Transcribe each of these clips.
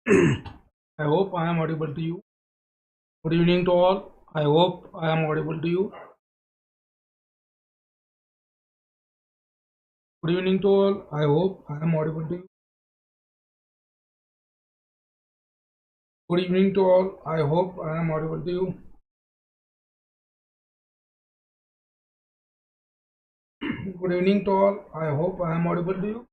I hope I am audible to you. Good evening to all. I hope I am audible to you. Good evening to all. I hope I am audible to you. Good evening to all. I hope I am audible to you. Good evening to all. I hope I am audible to you.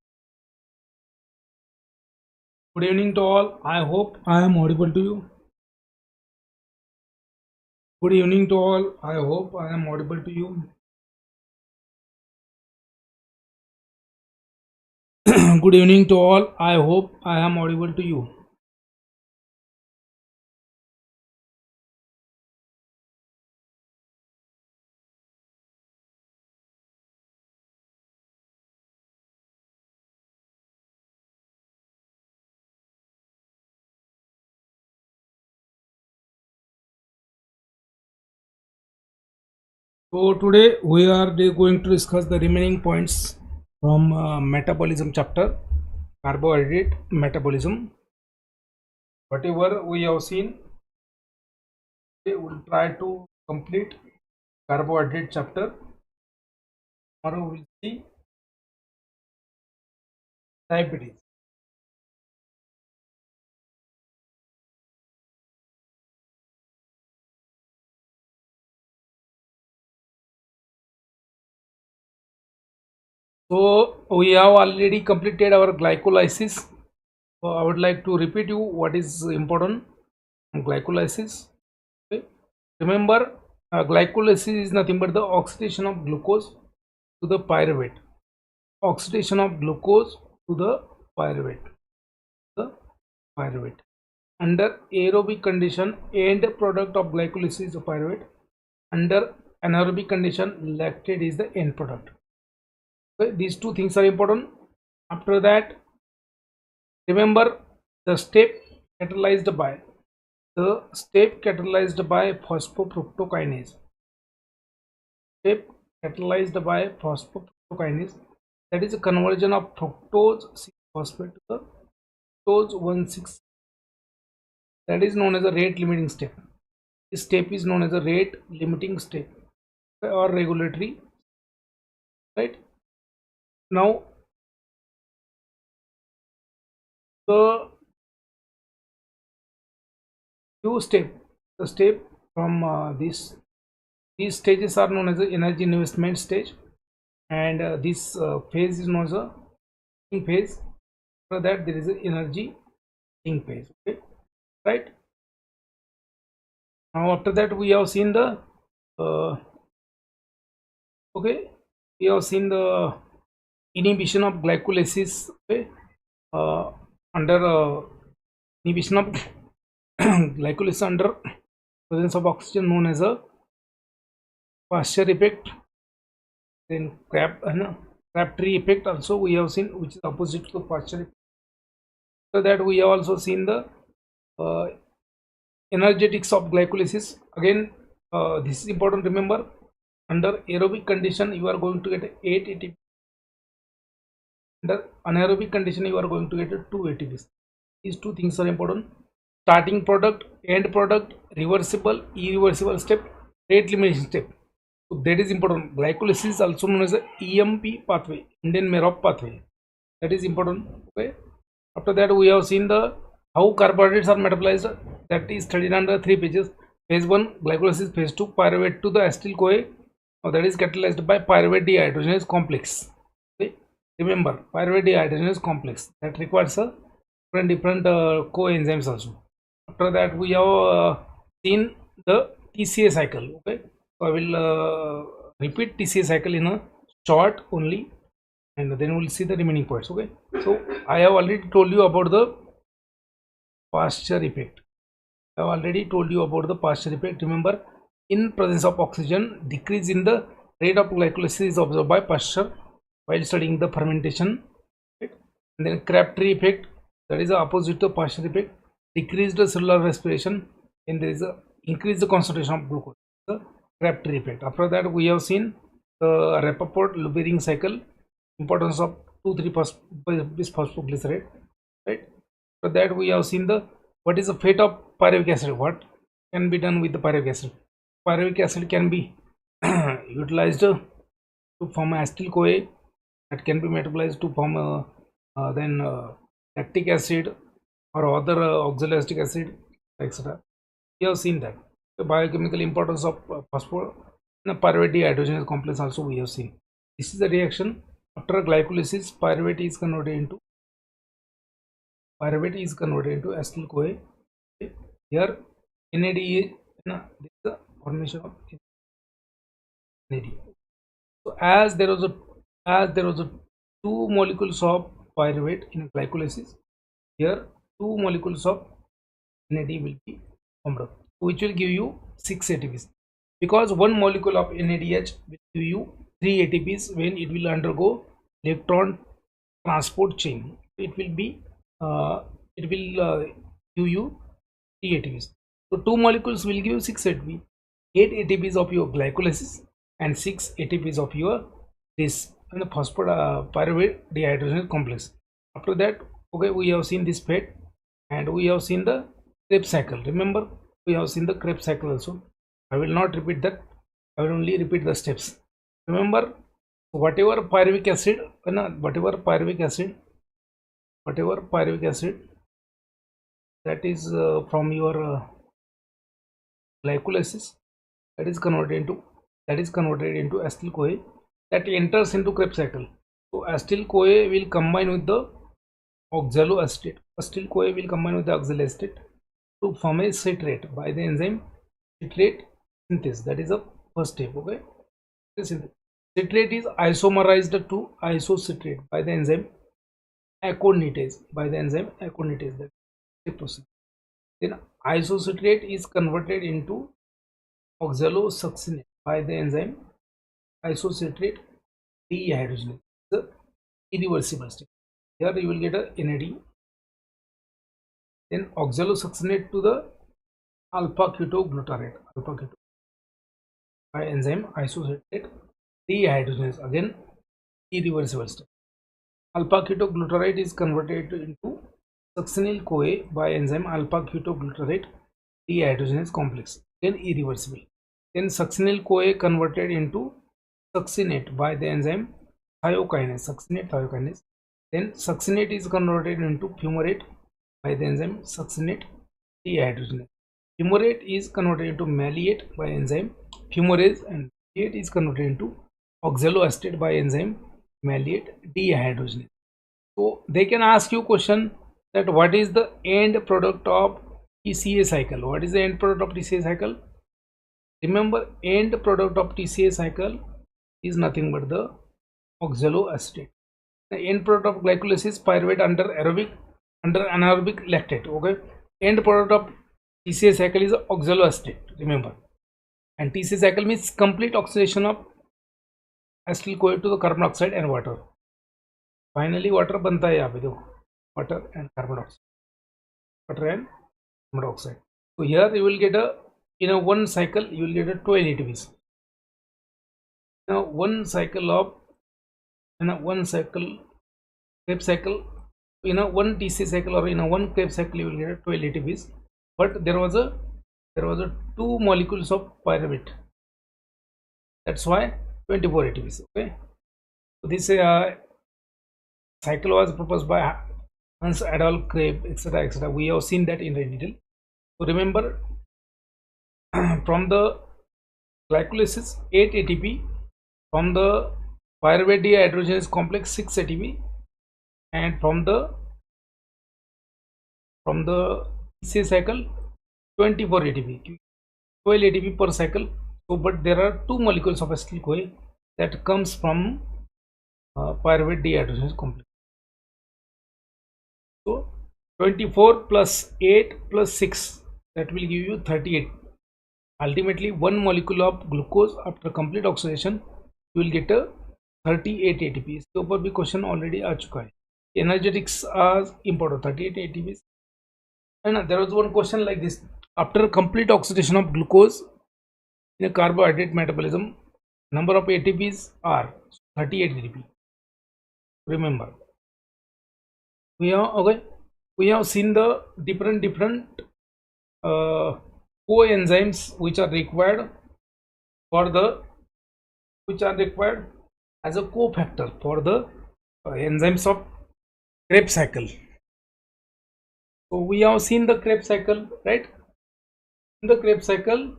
Good evening to all. I hope I am audible to you. Good evening to all. I hope I am audible to you. Good evening to all. I hope I am audible to you. So today we are going to discuss the remaining points from metabolism chapter, carbohydrate metabolism. Whatever we have seen, we will try to complete carbohydrate chapter. Tomorrow we will see diabetes. So we have already completed our glycolysis. So I would like to repeat you what is important in glycolysis. Okay. Remember, glycolysis is nothing but the oxidation of glucose to the pyruvate. Oxidation of glucose to the pyruvate. Under aerobic condition, end product of glycolysis is the pyruvate. Under anaerobic condition, lactate is the end product. Okay, these two things are important. After that, remember the step catalyzed by phosphofructokinase. Step catalyzed by phosphofructokinase, that is a conversion of fructose 6-phosphate to the fructose 1,6. That is known as a rate limiting step. This step is known as a rate limiting step or regulatory. Right now, the step from these stages are known as the energy investment stage, and this phase is known as a phase. For that, there is an energy phase. Okay, right. Now after that, we have seen the we have seen the inhibition of glycolysis. Okay, under inhibition of glycolysis under presence of oxygen, known as a Pasteur effect. Then Crabtree effect also we have seen, which is opposite to Pasteur effect. So that we have also seen the energetics of glycolysis. Again, this is important. Remember, under aerobic condition you are going to get 8 ATP. Under anaerobic condition you are going to get 2 ATPs. These two things are important. Starting product, end product, reversible, irreversible step, rate limiting step. So that is important. Glycolysis is also known as a EMP pathway, Indian Merop pathway. That is important. Okay. After that, we have seen the how carbohydrates are metabolized. That is studied under 3 pages. Phase 1 glycolysis, phase 2 pyruvate to the acetyl CoA. Now that is catalyzed by pyruvate dehydrogenase complex. Okay. Remember, pyruvate dehydrogenase complex that requires a different coenzymes also. After that, we have seen the TCA cycle. Okay, so I will repeat TCA cycle in a short only, and then we'll see the remaining points. Okay, so I have already told you about the Pasteur effect. I have already told you about the Pasteur effect. Remember, in presence of oxygen, decrease in the rate of glycolysis is observed by Pasteur while studying the fermentation. Right? And then Crabtree effect, that is the opposite to Pasteur effect. Decrease the cellular respiration, and there is a increase the concentration of glucose. The Crabtree effect. After that, we have seen the Rappaport-Lubering cycle, importance of 2,3-bisphosphoglycerate. Right. For that we have seen the what is the fate of pyruvic acid. What can be done with the pyruvic acid? Pyruvic acid can be utilized to form acetyl CoA that can be metabolized to form lactic acid or other oxaloacetic acid, etc. We have seen that the biochemical importance of phosphor in a pyruvate dihydrogenase complex also we have seen. This is the reaction after glycolysis. Pyruvate is converted into acetyl CoA. Here NAD is the formation of NAD. So as there was a two molecules of pyruvate in glycolysis, here two molecules of NAD will be formed, which will give you 6 ATPs, because one molecule of NADH will give you 3 ATPs when it will undergo electron transport chain. It will give you 3 ATPs. So two molecules will give 6 ATP, 8 ATPs of your glycolysis and 6 ATPs of your this pyruvate dihydrogenase complex. After that, okay, we have seen this fate and we have seen the Krebs cycle. Remember, we have seen the Krebs cycle also. I will not repeat that. I will only repeat the steps. Remember, whatever pyruvic acid that is from your glycolysis, that is converted into acetyl CoA, that enters into Krebs cycle. So acetyl CoA will combine with the oxaloacetate. Acetyl CoA will combine with the oxaloacetate to form a citrate by the enzyme citrate synthesis. That is the first step. Okay, citrate is isomerized to isocitrate by the enzyme aconitase. That is the process. Then isocitrate is converted into oxalosuccinate by the enzyme isocitrate dehydrogenase. The irreversible step. Here you will get a NAD. Then oxalosuccinate to the alpha ketoglutarate by enzyme isocitrate dehydrogenase. Again, irreversible step. Alpha ketoglutarate is converted into succinyl CoA by enzyme alpha ketoglutarate dehydrogenase complex. Then irreversible. Then succinyl CoA converted into succinate by the enzyme succinate. Then succinate is converted into fumarate by the enzyme succinate dehydrogenase. Fumarate is converted into maleate by enzyme fumarase, and maleate is converted into oxaloacetate by enzyme maleate dehydrogenase. So they can ask you question that what is the end product of TCA cycle? What is the end product of TCA cycle? Remember, end product of TCA cycle is nothing but the oxaloacetate. The end product of glycolysis pyruvate under anaerobic lactate. Okay, end product of TCA cycle is oxaloacetate. Remember, and TCA cycle means complete oxidation of acetyl CoA to the carbon dioxide and water. Finally, water बनता है यहाँ पे देखो, water and carbon dioxide. So here you will get in a one cycle you will get a 12 ATPs. Now one cycle Krebs cycle, in a one TC cycle or in a one Krebs cycle you will get a 12 ATPs, but there was a 2 molecules of pyruvate. That's why 24 ATPs. Okay, so this cycle was proposed by Hans Adolf Krebs, etc. We have seen that in detail. So remember, from the glycolysis 8 ATP, from the pyruvate dehydrogenase complex 6 ATP, and from the TCA cycle 24 ATP, 12 ATP per cycle. So but there are 2 molecules of acetyl CoA that comes from pyruvate dehydrogenase complex. So 24 plus 8 plus 6, that will give you 38. Ultimately, one molecule of glucose after complete oxidation you will get a 38 ATP. इसके ऊपर भी question already आ चुका है. Energetics are important. 38 ATPs. And there was one question like this: after complete oxidation of glucose in a carbohydrate metabolism, number of ATPs are 38 ATP. Remember, we we have seen the different coenzymes which are required for the as a cofactor for the enzymes of Krebs cycle. So we have seen the Krebs cycle, right? In the Krebs cycle,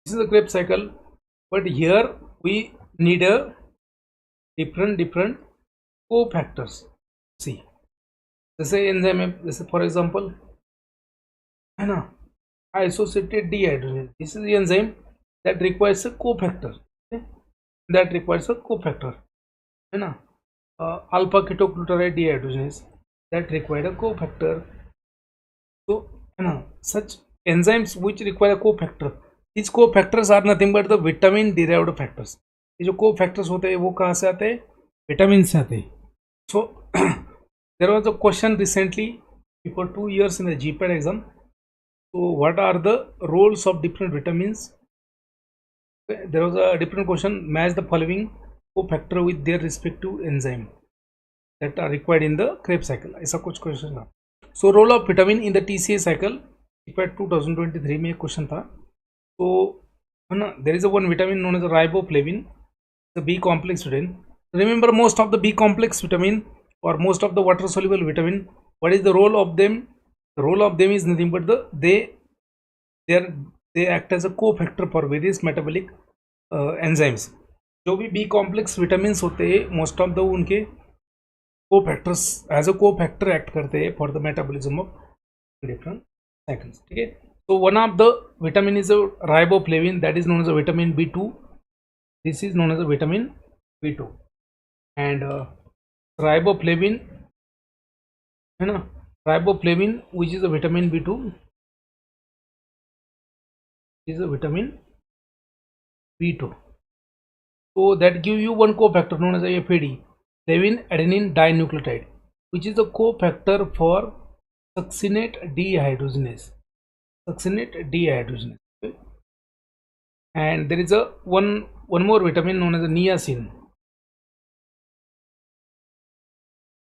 this is the Krebs cycle, but here we need a different cofactors. See, this is enzyme, this is for example, isosociated dehydrogenase. This is the enzyme that requires a cofactor. Okay? That requires a cofactor. Alpha ketoglutarate dehydrogenase that require a cofactor. So, such enzymes which require a cofactor. These cofactors are nothing but the vitamin derived factors. ये जो cofactors होते हैं वो कहाँ से आते हैं? Vitamins से आते हैं. So there was a question recently before 2 years in the GPAT exam. So what are the roles of different vitamins? There was a different question. Match the following cofactor with their respective enzyme that are required in the Krebs cycle. ऐसा कुछ question था. So role of vitamin in the TCA cycle. GPAT 2023 में एक question था. So there is a one vitamin known as riboflavin, the B complex vitamin. Remember, most of the B complex vitamin or most of the water soluble vitamin, what is the role of them? The role of them is nothing but they act as a cofactor for various metabolic enzymes. जो भी B complex vitamins होते हैं, most of the उनके cofactors as a cofactor act करते हैं for the metabolism of different cycles. ठीक है. So one of the vitamin is a riboflavin, that is known as a vitamin B2. This is known as a vitamin B2, and riboflavin, riboflavin, which is a vitamin B2, is a vitamin B2. So that give you one cofactor known as a FAD, flavin adenine dinucleotide, which is a cofactor for succinate dehydrogenase. Succinate dehydrogenase. Okay? And there is a one more vitamin known as a niacin.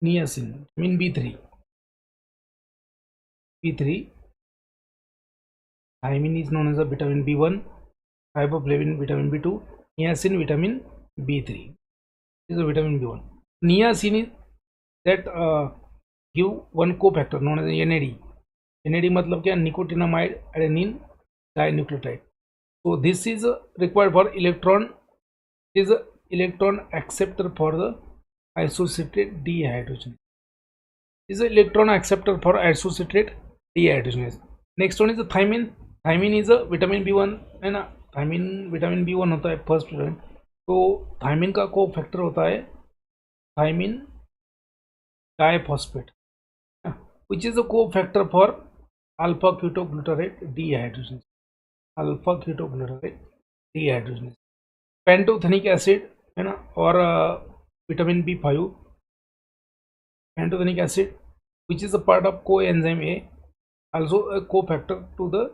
Niacin, vitamin B3. Thiamine is known as a vitamin B1. Riboflavin vitamin B2. Niacin vitamin B3. This is a vitamin B1. Niacin is that give one cofactor known as a NAD. NAD मतलब क्या? Nicotinamide adenine dinucleotide. So this is required for electron. It is a electron acceptor for the isosociated dehydrogenase. It is an electron acceptor for isosociated dehydrogenase. Next one is the thiamine. Thiamine is a vitamin B1 है ना. Thiamine vitamin B1 होता है first vitamin. तो thiamine का co-factor होता है thiamine diphosphate, which is a co-factor for alpha ketoglutarate dehydrogenase. Alpha ketoglutarate dehydrogenase. Pantothenic acid है ना, और vitamin B5. Pantothenic acid, which is a part of coenzyme A, also a cofactor to the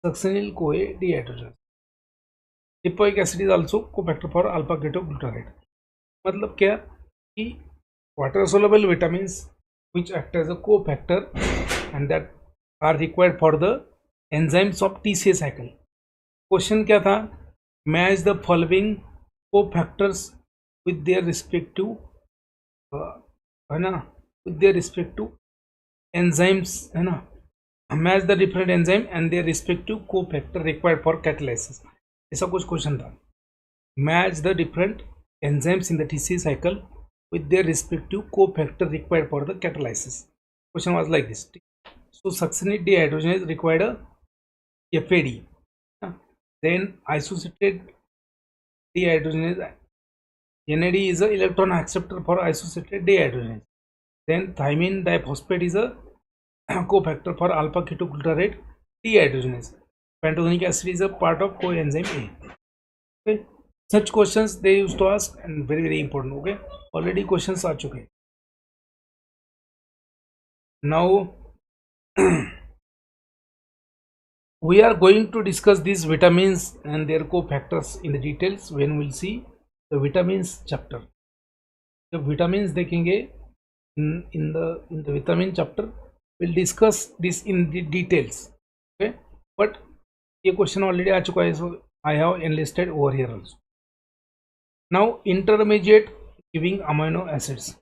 succinyl CoA dehydrogenase. Lipoic acid is also cofactor for alpha ketoglutarate. मतलब क्या कि water soluble vitamins which act as a cofactor and that are required for the enzymes of TCA cycle. Question क्या था? Match the following cofactors with their respective है ना, with their respective enzymes है ना. Match the different enzyme and their respective cofactor required for catalysis. ऐसा कुछ question था. Match the different enzymes in the TCA cycle with their respective cofactor required for the catalysis. Question was like this. So succinate dehydrogenase required a FAD. Then isosociated dehydrogenase, NAD is an electron acceptor for isosociated dehydrogenase. Then thiamine diphosphate is a cofactor for alpha ketoglutarate dehydrogenase. Pantothenic acid is a part of coenzyme A. Okay, such questions they used to ask and very important. Okay, already questions are chuke. Now we are going to discuss these vitamins and their cofactors in the details when we'll see the vitamins chapter. जब vitamins देखेंगे in the vitamin chapter. We'll discuss this in the details. Okay, but ये question already आ चुका है, so I have enlisted over here also. Now intermediate giving amino acids.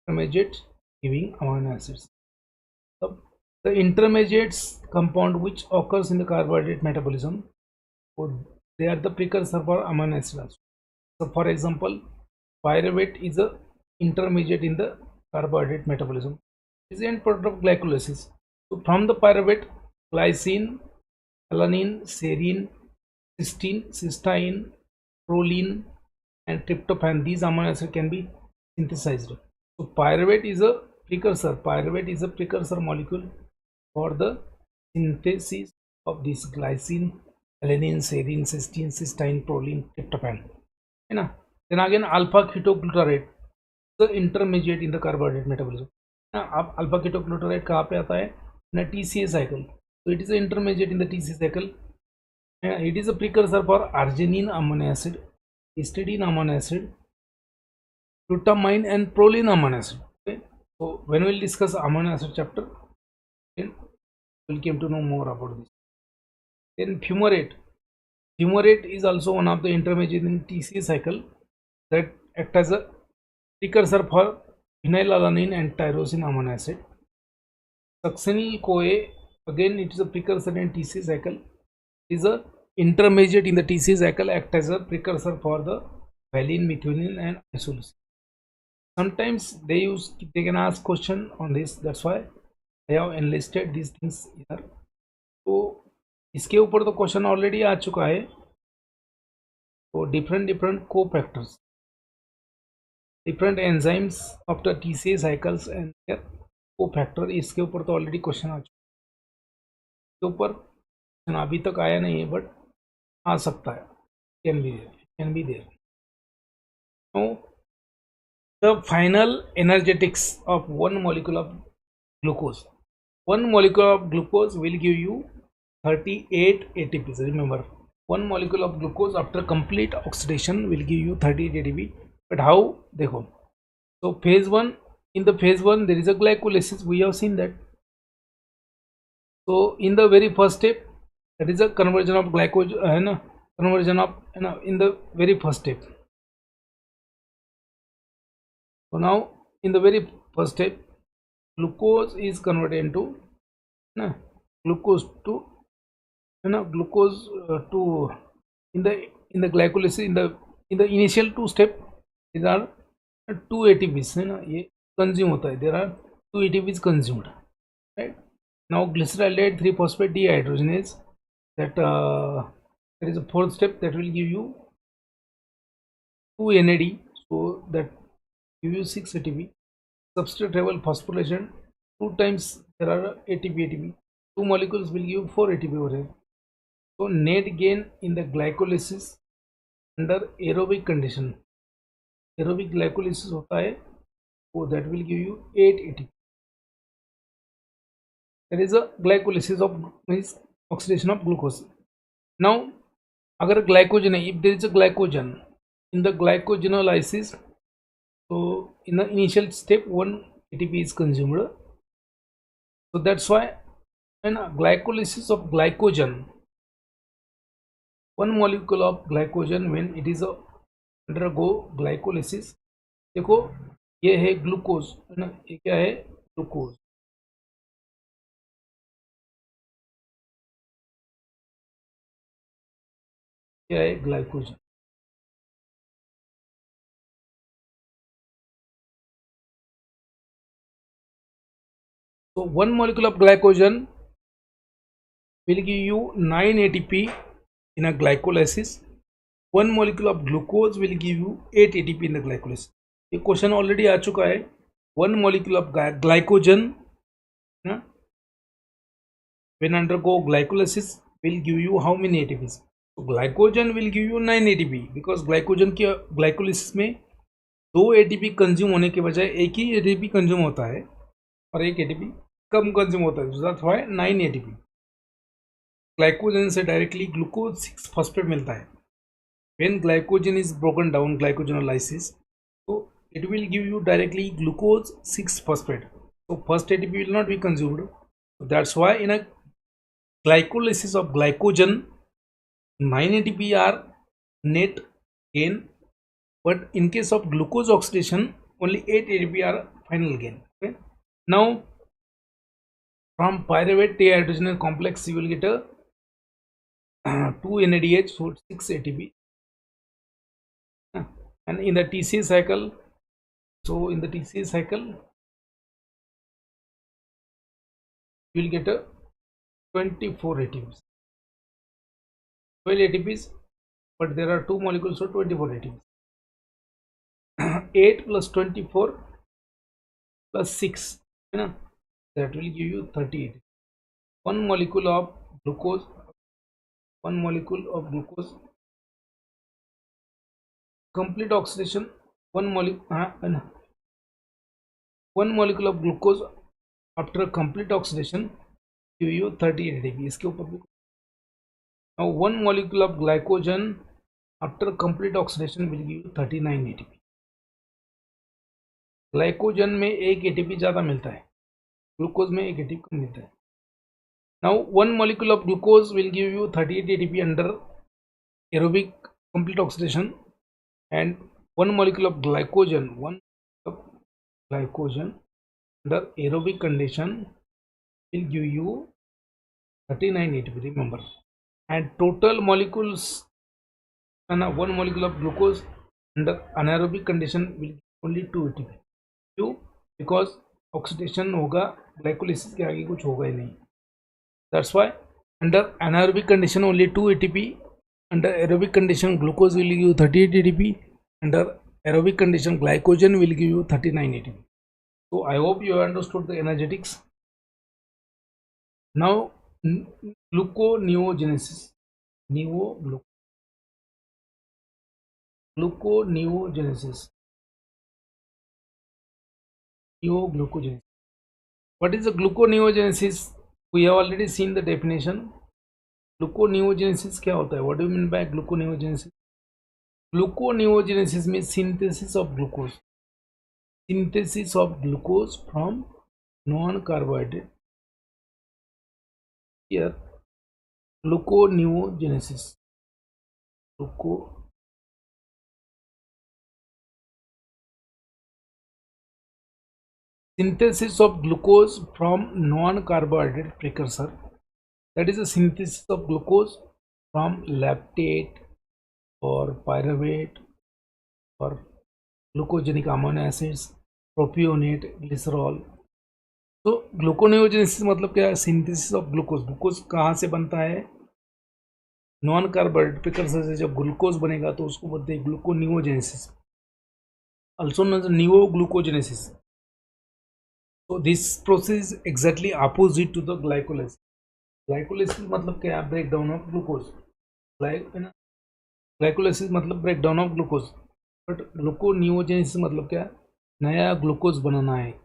Intermediate giving amino acids. The intermediates compound which occurs in the carbohydrate metabolism, so they are the precursor for amino acids. So for example, pyruvate is a intermediate in the carbohydrate metabolism. It is the end product of glycolysis. So from the pyruvate, glycine, alanine, serine, cysteine, cysteine, proline, and tryptophan, these amino acids can be synthesized. So pyruvate is a precursor. Pyruvate is a precursor molecule for the synthesis of this glycine, alanine, serine, cysteine, cysteine, proline, tryptophan. है ना? Then again alpha ketoglutarate, the intermediate in the carbohydrate metabolism. अब alpha ketoglutarate कहाँ पे आता है? ना TCA cycle. So it is an intermediate in the TCA cycle. It is a precursor for arginine amino acid, histidine amino acid, glutamine, and proline amino acid. Okay? So when we will discuss amino acid chapter, then we'll come to know more about this. Then fumarate. Fumarate is also one of the intermediate in TCA cycle that act as a precursor for phenylalanine and tyrosine amino acid. Succinyl CoA, again it is a precursor in TCA cycle. It is a intermediate in the TCA cycle, act as a precursor for the valine, methionine, and isoleucine. Sometimes they can ask question on this, that's why I have enlisted these things here. तो इसके ऊपर तो question already आ चुका है. तो different cofactors, different enzymes of the TCA cycles and their cofactor, इसके ऊपर तो ऑलरेडी क्वेश्चन आ चुका है. इसके ऊपर क्वेश्चन अभी तक आया नहीं है, बट आ सकता है. can be there. Now the final energetics of one molecule of glucose. One molecule of glucose will give you 38 ATPs. Remember, one molecule of glucose after complete oxidation will give you 38 ATP. But how? देखो, so phase 1, in the phase 1 there is a glycolysis, we have seen that. So in the very first step, that is a conversion of glycogen, conversion of in the very first step. So now in the very first step, glucose is converted into glucose to glucose to in the glycolysis, in the initial two step, there are 2 ATPs ये consume होता है. There are 2 ATPs consumed, right? Now glyceraldehyde 3-phosphate dehydrogenase, that there is a fourth step that will give you 2 NAD, so that give you 6 ATP. Substrate level phosphorylation, 2 times there are ATP. 2 molecules will give 4 ATP over here. So net gain in the glycolysis under aerobic condition, aerobic glycolysis होता है, so that will give you 8 ATP. There is a glycolysis of means oxidation of glucose. Now अगर glycogen है, if there is a glycogen in the glycogenolysis, so in the initial step 1 ATP is consumed. So that's why in a glycolysis of glycogen, one molecule of glycogen when it is undergo glycolysis, देखो ये है glucose, है ना, ये क्या है? Glucose. क्या है? Glycogen. So one molecule of glycogen will give you 9 ATP in a glycolysis. One molecule of glucose will give you 8 ATP in the glycolysis. ये क्वेश्चन ऑलरेडी आ चुका है. One molecule of glycogen when undergo glycolysis will give you how many ATPs? So glycogen will give you 9 ATP because glycogen की glycolysis में 2 ATP consume होने के बजाय एक ही ATP consume होता है और एक ATP कम कंज्यूम होता है. So that's why 9 ATP. Glycogen से डायरेक्टली ग्लूकोज 6-phosphate मिलता है. When glycogen is broken down, glycogenolysis, so it will give you directly glucose 6-phosphate. So first ATP will not be consumed. That's why in a glycolysis of glycogen, 9 ATP are net gain, but in case of glucose oxidation, only 8 ATP are final gain. Okay. Now, from pyruvate dihydrogenase complex, you will get a 2 NADH, so 6 ATP. And in the TCA cycle, so in the TCA cycle, you will get a 24 ATPs, 12 ATPs, but there are 2 molecules, so 24 ATPs. 8 plus 24 plus 6, you know, that will give you 30 ATPs. One molecule of glucose, complete oxidation, one molecule of glucose after complete oxidation give you 30 ATP. इसके ऊपर भी. Now one molecule of glycogen after complete oxidation will give you 39 ATP. Glycogen में एक ATP ज्यादा मिलता है, glucose में एक एटीपी कम मिलता है. Now one molecule of glucose will give you 38 ATP under aerobic complete oxidation, and one molecule of glycogen under aerobic condition will give you 39 ATP, remember. And total molecules, and one molecule of glucose under anaerobic condition will give only 2 ATP. क्यों? Because oxidation होगा, glycolysis के आगे कुछ होगा ही नहीं. That's why under anaerobic condition only 2 ATP, under aerobic condition glucose will give you 38 ATP, under aerobic condition glycogen will give you 39 ATP. So I hope you have understood the energetics. Now gluconeogenesis, gluconeogenesis. What is the gluconeogenesis? We have already seen the definition. Gluconeogenesis क्या होता है? What do you mean by gluconeogenesis? Gluconeogenesis means synthesis of glucose. Synthesis of glucose from non-carbohydrate. Here, gluconeogenesis. Synthesis of glucose from non-carbohydrate precursor. That is a synthesis of glucose from lactate or pyruvate or glucogenic amino acids, propionate, glycerol. तो ग्लूकोनेओजेनेसिस मतलब क्या है? Synthesis of glucose. Glucose कहाँ से बनता है? Non carbohydrate precursor से जब ग्लूकोज बनेगा तो उसको बोलते हैं gluconeogenesis, also known as neoglucogenesis. So this process is exactly opposite to the glycolysis. Glycolysis मतलब क्या है? Breakdown of glucose. ग्लाइकोलाइसिस मतलब breakdown of glucose. But gluconeogenesis मतलब क्या है? नया ग्लूकोज बनाना है.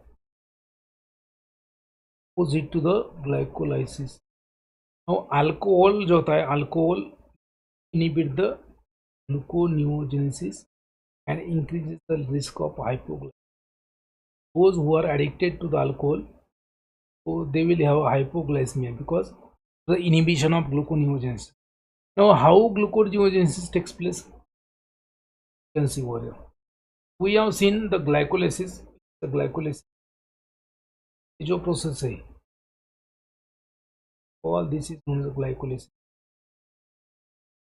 Opposite to the glycolysis. Now alcohol जो होता है, alcohol inhibit the gluconeogenesis and increases the risk of hypoglycemia. Those who are addicted to the alcohol, so they will have hypoglycemia because the inhibition of gluconeogenesis. Now how gluconeogenesis takes place? You can see over here. We have seen the glycolysis. The glycolysis जो process है, all this is known as a glycolysis,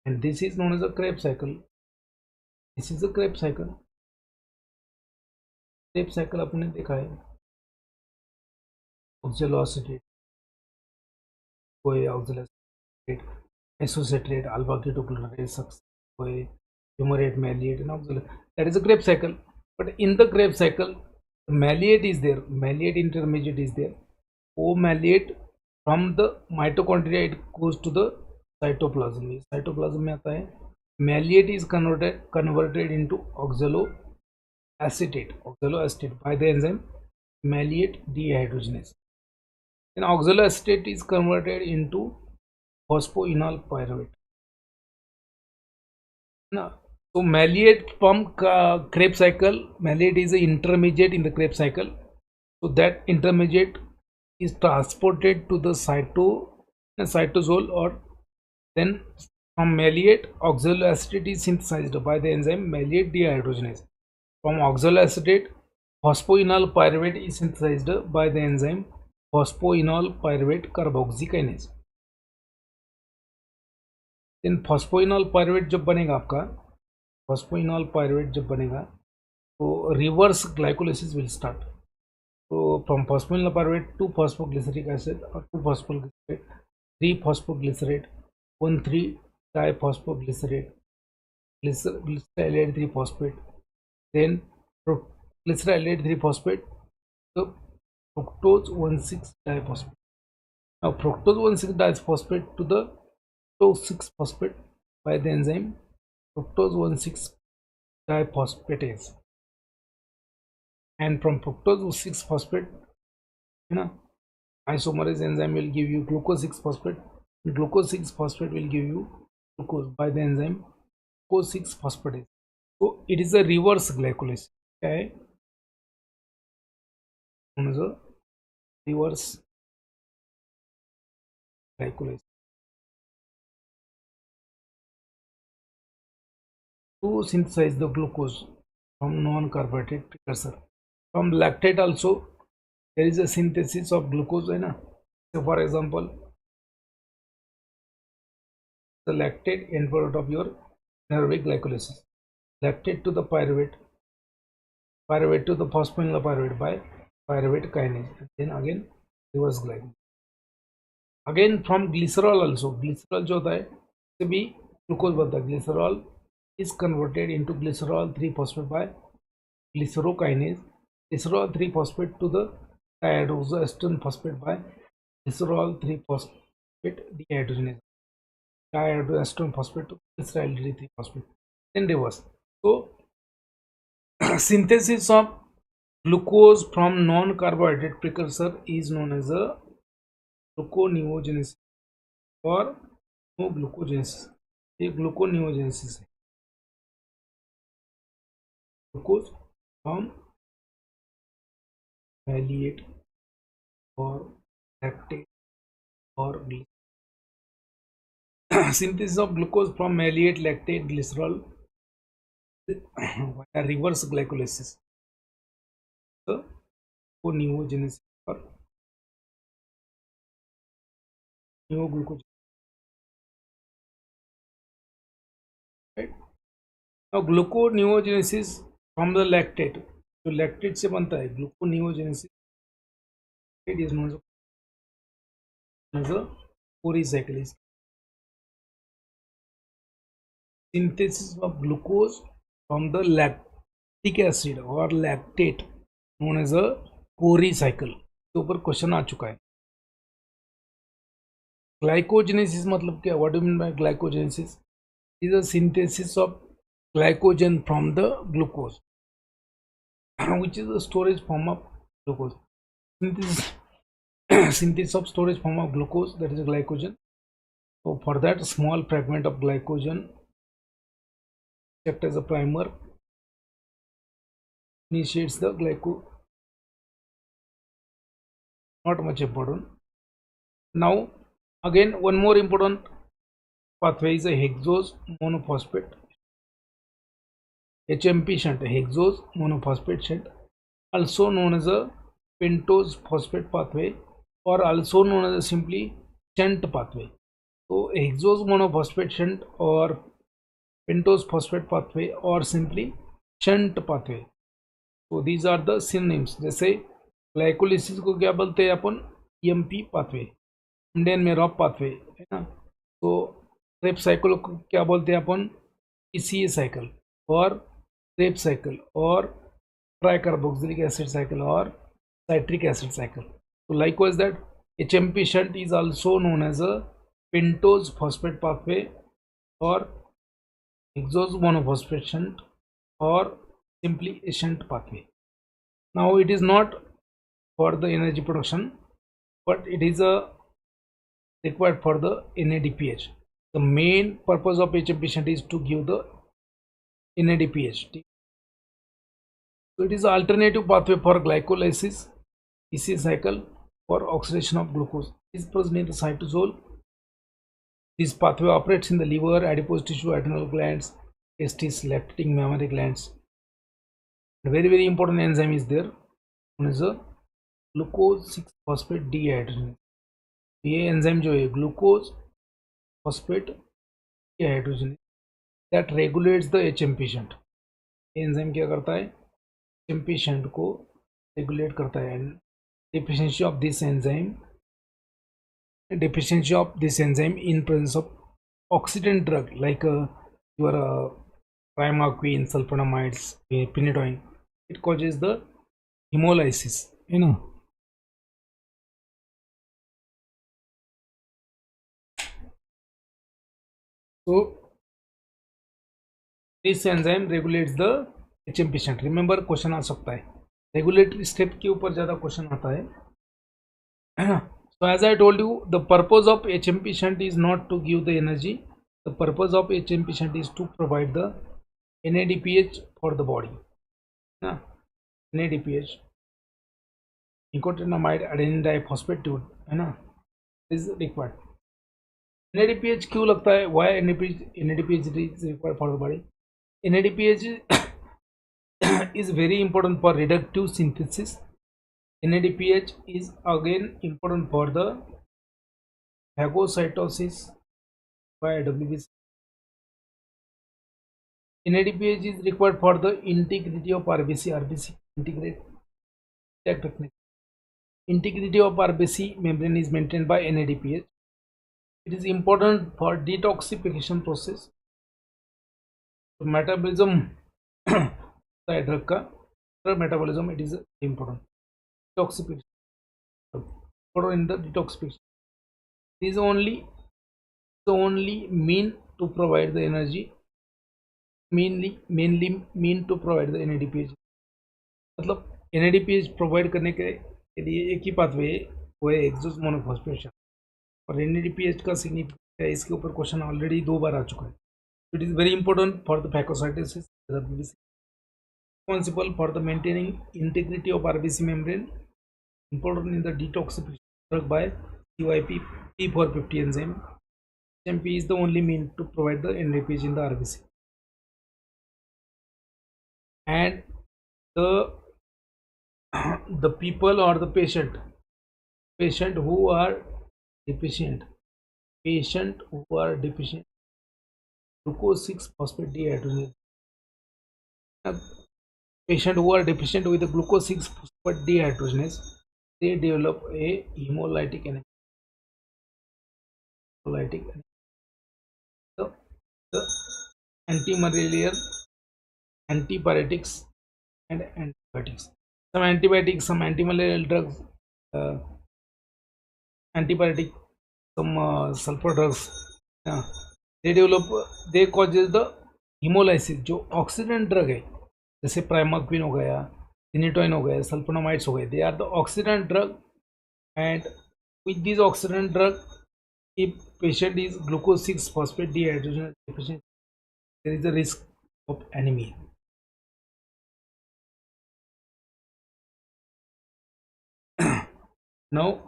and this is known as a Krebs cycle. This is a Krebs cycle. Krebs cycle आपने देखा है. oxaloacetate, कोई oxaloacetate, isocitrate, alpha ketoglutarate, कोई fumarate, malleate, and oxalate. That is a Krebs cycle. But in the Krebs cycle, malleate is there, malleate intermediate is there. O malleate from the mitochondria it goes to the cytoplasm. Cytoplasm में आता है. Malleate is converted into oxaloacetate by the enzyme malleate dehydrogenase. Then oxaloacetate is converted into phosphoenol pyruvate. Now So malate from Krebs cycle, malate is an intermediate in the Krebs cycle. So that intermediate is transported to the cytosol, or then from malate oxaloacetate is synthesized by the enzyme malate dehydrogenase. From oxaloacetate, phosphoenol pyruvate is synthesized by the enzyme phosphoenol pyruvate carboxykinase. Then phosphoenol pyruvate जब बनेगा आपका, phosphoenol pyruvate जब बनेगा तो reverse glycolysis will start. So from phosphoenol pyruvate to phosphoglyceric acid or 2-phosphoglycerate, 3-phosphoglycerate, 1,3-diphosphoglycerate, glycerylate 3-phosphate, then glycerylate 3-phosphate, so fructose 1,6-diphosphate. Now fructose 1,6-diphosphate to the fructose 6-phosphate by the enzyme fructose 1,6-diphosphatase, and from fructose 6-phosphate, isomerase enzyme will give you glucose 6-phosphate. Glucose 6-phosphate will give you glucose by the enzyme glucose 6-phosphatase. So it is a reverse glycolysis. Okay, known as a reverse glycolysis. To synthesize the glucose from non-carbohydrate precursor. From lactate also there is a synthesis of glucose, so for example, the lactate end product of your anaerobic glycolysis, lactate to the pyruvate, pyruvate to the phosphoenol pyruvate by pyruvate kinase, and then again reverse glycolysis. Again from glycerol also, glycerol जो होता है से भी glucose बनता है. Glycerol is converted into glycerol 3-phosphate by glycerokinase, glycerol 3-phosphate to the dihydroxyestone phosphate by glycerol 3-phosphate dehydrogenase, dihydroxyestone phosphate to glycerylate 3-phosphate, then reverse. So synthesis of glucose from non-carbohydrate precursor is known as a gluconeogenesis or no glucogenesis. ये gluconeogenesis है. Glucose from malate or lactate or synthesis of glucose from malate, lactate, glycerol via reverse glycolysis. So gluconeogenesis or neoglucogenesis. Right? Now gluconeogenesis from the lactate, जो lactate से बनता है, gluconeogenesis is known as a Cori cycle. Synthesis of glucose from the lactic acid or lactate known as a Cori cycle. तो ऊपर question आ चुका है. Glycogenesis मतलब क्या? What do you mean by glycogenesis? Is a synthesis of glycogen from the glucose, which is the storage form of glucose. Synthesis of storage form of glucose, that is a glycogen. So for that, small fragment of glycogen act as a primer, initiates the not much important. Now again, one more important pathway is a hexose monophosphate, HMP shunt, hexose monophosphate shunt, also known as a pentose phosphate pathway, or also known as a simply shunt pathway. So hexose monophosphate shunt or pentose phosphate pathway or simply shunt pathway. So these are the synonyms. जैसे glycolysis को क्या बोलते हैं अपन? EMP pathway, Indian में रॉप pathway है ना. तो Krebs cycle को क्या बोलते हैं अपन? ECA साइकिल और क्रेब्स साइकिल और ट्राइकार्बोक्सिलिक एसिड साइकिल और citric acid cycle. So likewise that HMP shunt is also known as a pentose phosphate pathway or hexose monophosphate shunt or simply a shunt pathway. Now it is not for the energy production, but it is required for the NADPH. The main purpose of HMP shunt is to give the NADPH. So it is an alternative pathway for glycolysis, EC cycle for oxidation of glucose. Is present in the cytosol. This pathway operates in the liver, adipose tissue, adrenal glands, testes, lactating mammary glands. A very important enzyme is there. One is a glucose 6-phosphate dehydrogenase. ये enzyme जो है glucose phosphate dehydrogenase that regulates the HM patient. ये enzyme क्या करता है? HM patient को regulate करता है. And deficiency of this enzyme in presence of oxidant drug like your primaquine, sulfonamides, phenytoin, it causes the hemolysis, you know. So this enzyme regulates the HM patient. Remember question आ सकता है, regulatory step के ऊपर ज़्यादा question आता है. So as I told you, the purpose of HM patient is not to give the energy. The purpose of HM patient is to provide the NADPH for the body. NADPH, nicotinamide adenine diphosphate is required. NADPH क्यों लगता है? Why NADPH is required for the body? NADPH is very important for reductive synthesis. NADPH is again important for the phagocytosis by WBC. NADPH is required for the integrity of RBC integrate. Integrity of RBC membrane is maintained by NADPH. It is important for detoxification process. So metabolism drug का metabolism, it is important. Detoxification, in the detoxification is only mean to provide the energy, mainly mean to provide the NADPH. मतलब NADPH provide करने के लिए एक ही pathway वो है एक्सोस मोनोफॉस्फेशन, और NADPH का सिग्निफिकेंस है, इसके ऊपर क्वेश्चन ऑलरेडी 2 बार आ चुका है. It is very important for the phagocytosis, responsible for the maintaining integrity of RBC membrane, important in the detoxification drug by CYP P450 enzyme. SMP is the only mean to provide the NADPH in the RBC. And the people or the patient who are deficient glucose 6-phosphate dehydrogenase, patient who are deficient with the glucose 6-phosphate dehydrogenase, they develop a hemolytic anemia. So the antimalarial, antipyretics and antibiotics. Some antibiotics, some antimalarial drugs, antipyretic, some sulfur drugs, they causes the hemolysis. जो oxidant drug है जैसे primaquine हो गया, phenytoin हो गया, sulphonamides हो गए, they are the oxidant drug, and with this oxidant drug, if patient is glucose 6-phosphate dehydrogenase deficient, there is a risk of anemia. Now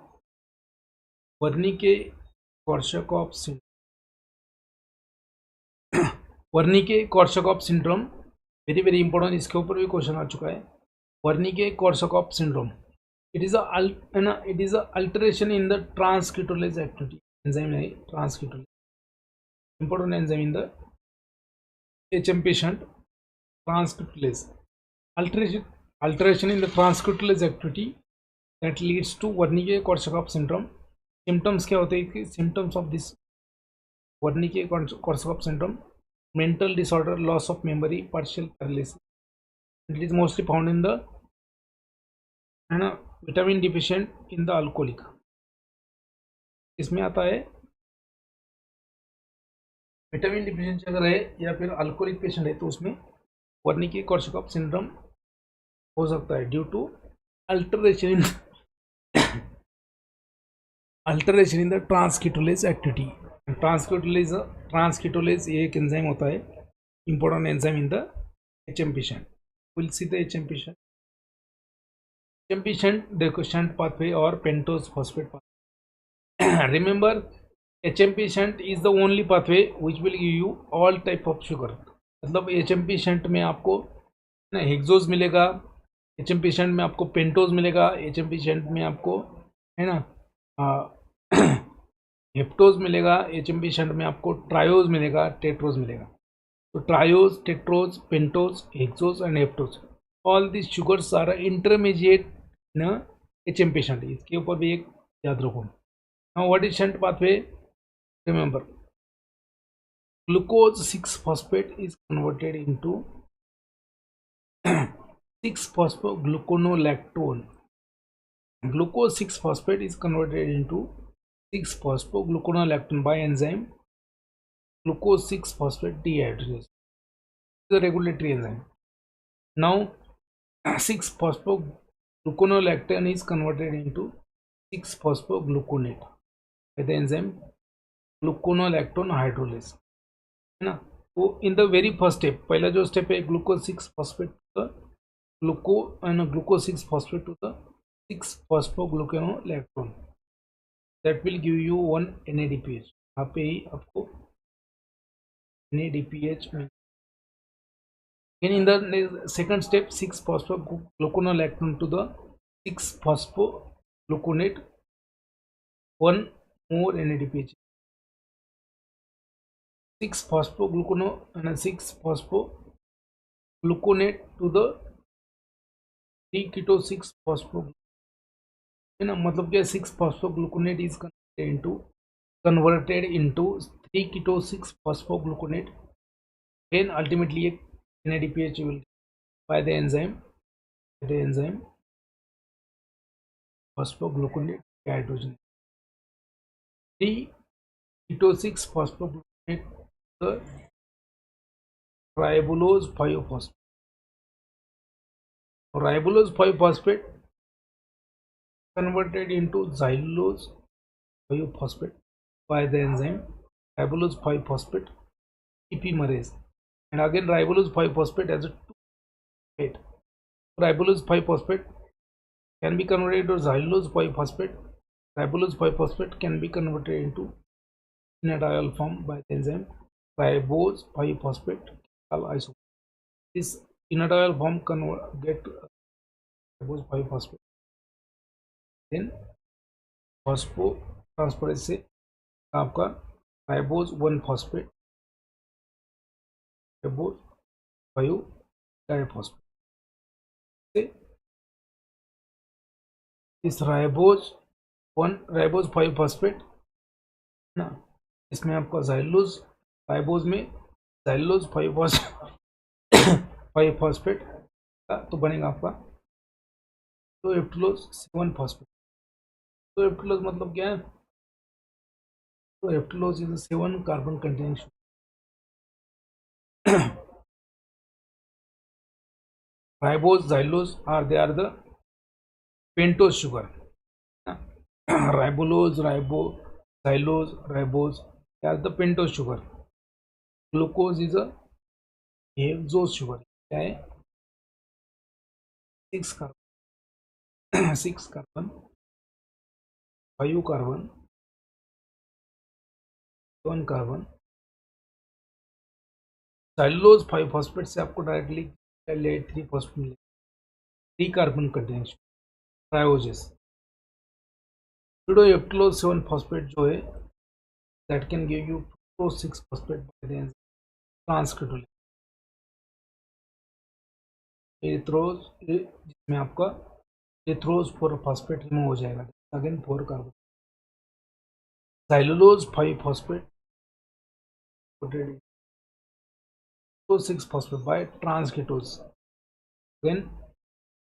Wernicke-Korsakoff syndrome. Wernicke-Korsakoff syndrome very important, इसके ऊपर भी question आ चुका है. Wernicke-Korsakoff syndrome, it is a alteration in the transketolase activity. Enzyme है transketolase, important enzyme in the HM patient. Transketolase alteration in the transketolase activity that leads to Wernicke-Korsakoff syndrome. Symptoms क्या होते हैं? Symptoms of this Wernicke-Korsakoff syndrome: mental disorder, loss of memory, partial paralysis. It is mostly found in the vitamin deficient in the alcoholic. इसमें आता है vitamin deficiency अगर है या फिर अल्कोहलिक पेशेंट है तो उसमें Wernicke-Korsakoff syndrome हो सकता है due to alteration in the transketolase activity. Transketolase एक एंजाइम होता है, important enzyme in the HMP shunt. We'll see the HMP shunt. HMP shunt, the shunt pathway or pentose phosphate pathway. Remember, HMP shunt is the only pathway which will give you all type of sugar. मतलब HMP shunt में आपको ना hexose मिलेगा, HMP shunt में आपको pentose मिलेगा, HMP shunt में आपको है ना हेप्टोज मिलेगा, HMP shunt में आपको ट्रायोज मिलेगा, टेट्रोज मिलेगा. तो triose, tetrose, pentose, hexose and heptose, all this sugars are intermediate in HMP shunt. इसके ऊपर भी एक याद रखो. Now what is shunt pathway? Remember, glucose 6-phosphate is converted into 6-phosphogluconolactone. Glucose 6-phosphate is converted into 6-phosphogluconolactone by enzyme glucose 6-phosphate dehydrogenase. The regulatory enzyme. Now 6-phosphogluconolactone is converted into 6-phosphogluconate by the enzyme gluconolactone hydrolase है ना. तो in the very first step, पहला जो step है glucose 6 phosphate to the glucose 6 phosphate to the 6 phosphogluconolactone, that will give you 1 NADPH. यहाँ पे ही आपको NADPH में in the second step 6 phosphogluconolactone to the 6 phosphogluconate, 1 more NADPH. 6-phosphogluconate to the 3-keto-6-phosphogluconate है ना. मतलब क्या 6-phosphogluconate is converted into 3-keto-6-phosphogluconate, then ultimately NADPH will by the enzyme phosphogluconate dehydrogenase. 3-keto-6-phosphogluconate the ribulose 5-phosphate. Ribulose 5-phosphate converted into xylulose 5-phosphate by the enzyme ribulose 5-phosphate epimerase, and again ribulose 5-phosphate as a 2-phosphate. Ribulose 5-phosphate can be converted to xylulose 5-phosphate. Ribulose 5-phosphate can be converted into enediol form by the enzyme ribose 5-phosphate isomer. This enediol form get ribose 5-phosphate, then phosphotransferase से आपका ribose 1-phosphate, ribose 5-diphosphate. इस ribose 5-phosphate ना, इसमें आपका xylulose ribose में xylulose 5-phosphate का तो बनेगा आपका तो एप्टिलोज 7-phosphate. तो एप्टिलोज मतलब क्या है? तो heptulose is 7 carbon containing sugar. Ribose, xylulose are the pentose sugar. Ribulose, xylulose, ribose are the pentose sugar. Glucose is a hexose sugar. क्या है? 6 carbon 6 carbon 5 carbon 1 carbon. Xylulose 5-phosphate से आपको डायरेक्टली 3-phosphate मिलेगा, 3 carbon containing ट्रायोजेस. एप्टिलोज 7-phosphate जो है that can give you 6-phosphate by the enzyme transketolase. Erythrose जिसमें आपका erythrose 4-phosphate remove हो जाएगा, again 4 carbon. Xylulose 5-phosphate 6-phosphate by transketose, then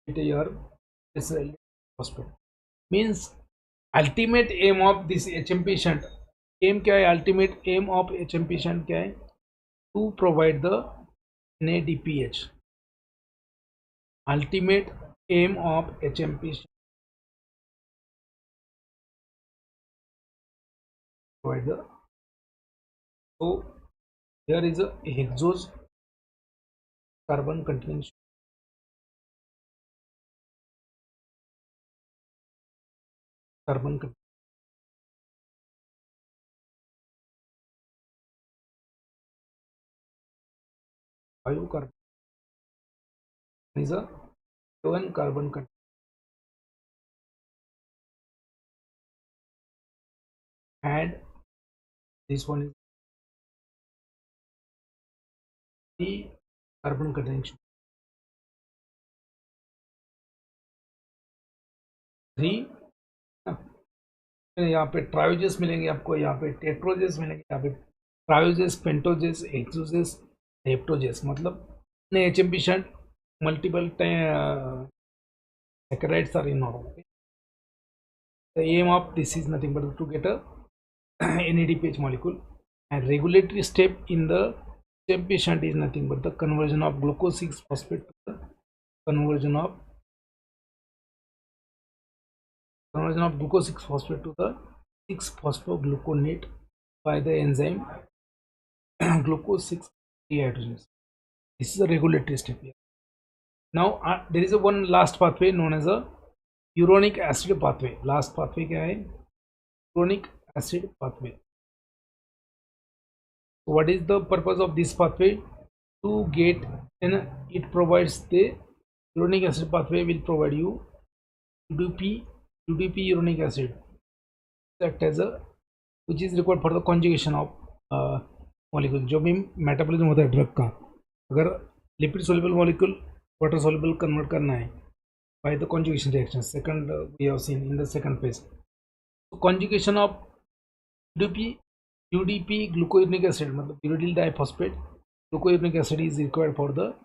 your phosphate. Means ultimate aim of this HMP shunt, aim क्या है? Ultimate aim of HMP shunt क्या है? To provide the NADPH. Ultimate aim of HMP shunt provide the, so here is a hexose carbon containing carbon 5 carbon is a 7 carbon content, and this one is 3 carbon containing 3। यहाँ पे ट्रायोजेस मिलेंगे आपको, यहाँ पे टेट्रोजेस मिलेंगे, यहाँ पे ट्रायोजेस, पेंटोजेस, हेक्सोजेस, हेप्टोजेस, मतलब HMP shunt multiple saccharides are involved. Okay? The aim of this is nothing but to get a NADPH molecule, and regulatory step in the HMP shunt is nothing but the conversion of glucose 6 phosphate to the conversion of glucose 6 phosphate to the 6 phosphogluconate by the enzyme glucose 6 dehydrogenase. This is a regulatory step here. Now there is a one last pathway known as a uronic acid pathway. Last pathway क्या है? Uronic acid pathway. So what is the purpose of this pathway? To get, and it provides the uronic acid pathway will provide you UDP uronic acid that as a which is required for the conjugation of molecule. जो भी metabolism होता है drug का, अगर lipid soluble molecule water soluble convert करना है by the conjugation reaction, second we have seen in the second phase. So conjugation of UDP glucouric acid, मतलब uryl diphosphate glucouric acid is required for the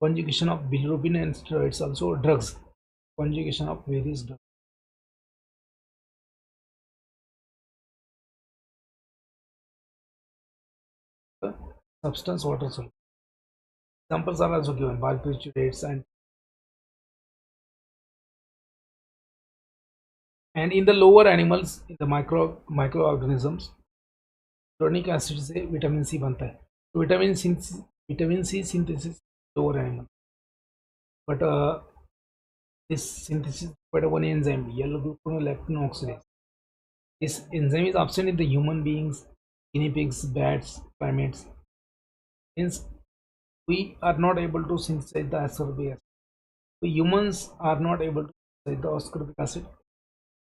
conjugation of bilirubin and steroids, also drugs, conjugation of various drugs. Substance water soluble. Examples are also given: barbiturates and in the lower animals, in the microorganisms, uronic acid से vitamin C बनता है. तो vitamin C synthesis lower animal, but this synthesis by one enzyme, yellow gluconolactone oxidase. This enzyme is absent in the human beings, guinea pigs, bats, primates. Hence we are not able to synthesize the ascorbic acid. So humans are not able to synthesize the ascorbic acid.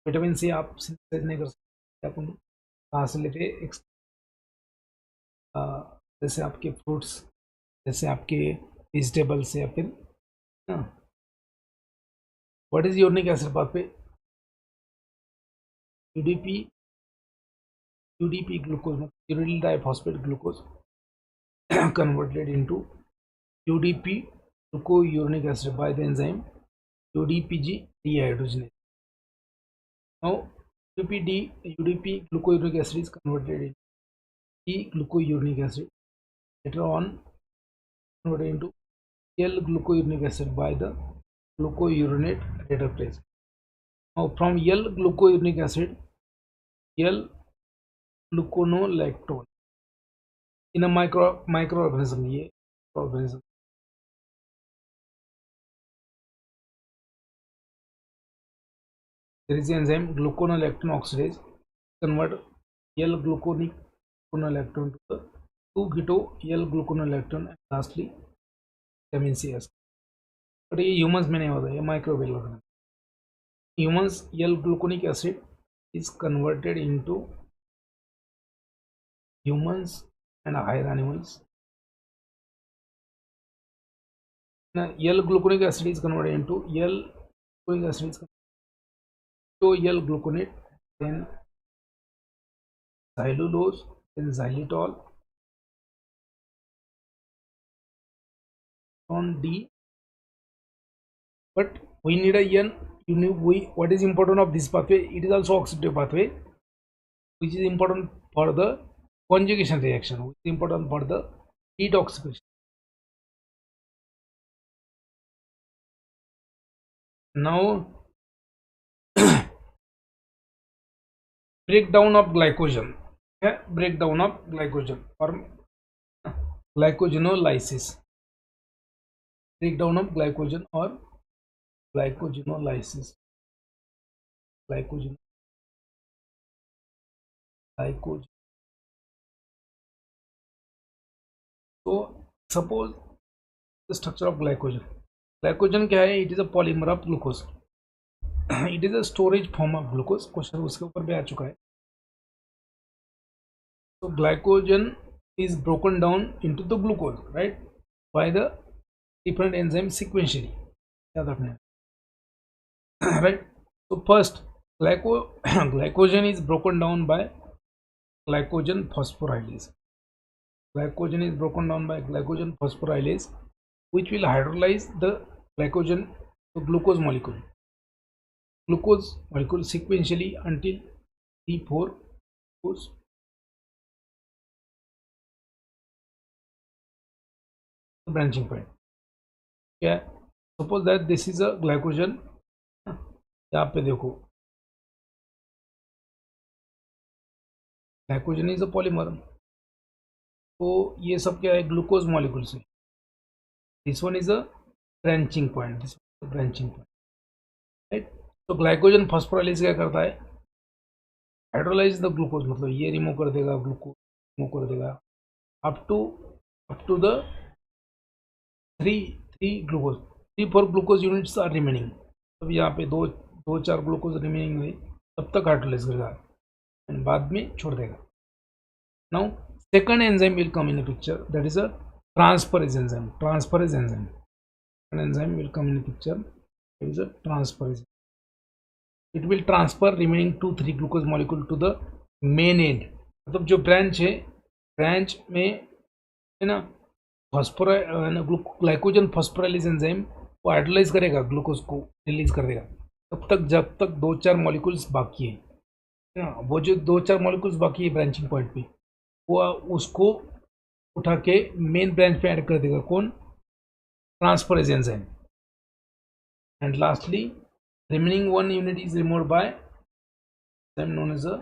Vitamin C आप synthesize नहीं कर सकते, आप कहाँ से लेते हैं? जैसे आपके फ्रूट्स, जैसे आपके वेजिटेबल्स, या फिर what is uric acid pathway? UDP glucose, uryl diphosphate glucose converted into UDP glucouronic acid by the enzyme UDPG dehydrogenase. Now UDP glucouronic acid is converted into D-glucouronic acid, later on converted into L-glucouronic acid by the glucouronate reductase. Now from L-glucouronic acid, L-gluconolactone in a microorganism, ये organism there is an enzyme gluconolactone oxidase convert L-gluconolactone to the 2-keto-L-gluconolactone and lastly vitamin C acid. But ये humans में नहीं होता, ये microbial organism. Humans L-gluconic acid is converted into humans and higher animals. Now L-gluconic acid is converted into L-gluconic acid is to L-gluconate, then xylulose, then xylitol on D. But we need a N. What is important of this pathway? It is also oxidative pathway, which is important for the conjugation reaction, which is important for the detoxification. Now breakdown of glycogen. Breakdown of glycogen or glycogenolysis. breakdown of glycogen or glycogenolysis. Glycogen, glycogen. So suppose the structure of glycogen. Glycogen क्या है? It is a polymer of glucose. It is a storage form of glucose. Question उसके ऊपर भी आ चुका है. So glycogen is broken down into the glucose, right, by the different enzymes sequentially. याद रखना है. Right. So first, glycogen is broken down by glycogen phosphorylase. Glycogen is broken down by glycogen phosphorylase, which will hydrolyze the glycogen to glucose molecule sequentially until T4 goes the branching point. Yeah, suppose that this is a glycogen. यहाँ पे देखो, glycogen is a polymer. तो ये सब क्या है? Glucose molecule से. This one is a branching point. This branching point, right. तो ग्लाइकोजन फॉस्फोराइलेज क्या करता है? हाइड्रोलाइज द ग्लूकोज, मतलब ये रिमूव कर देगा, ग्लूकोज रिमूव कर देगा up to the three glucose, 3-4 glucose units are remaining. अब यहाँ पे दो चार ग्लूकोज रिमेनिंग हुए, तब तक हाइड्रोलाइज करेगा एंड बाद में छोड़ देगा. Now second enzyme will come in the picture, that is a transferase enzyme. An enzyme will come in the picture, that is a transferase. It will transfer remaining 2-3 glucose molecule to the main end. मतलब जो branch है, branch में है ना, glycogen phosphorylase enzyme वो hydrolyse करेगा, glucose को release कर देगा तब तक जब तक 2-4 मॉलिक्यूल्स बाकी है ना. वो जो 2-4 मॉलिक्यूल्स बाकी है ब्रांचिंग पॉइंट पे, वो उसको उठा के मेन ब्रांच पे ऐड कर देगा. कौन? Transferase enzyme. And lastly remaining 1 unit is removed by enzyme known as a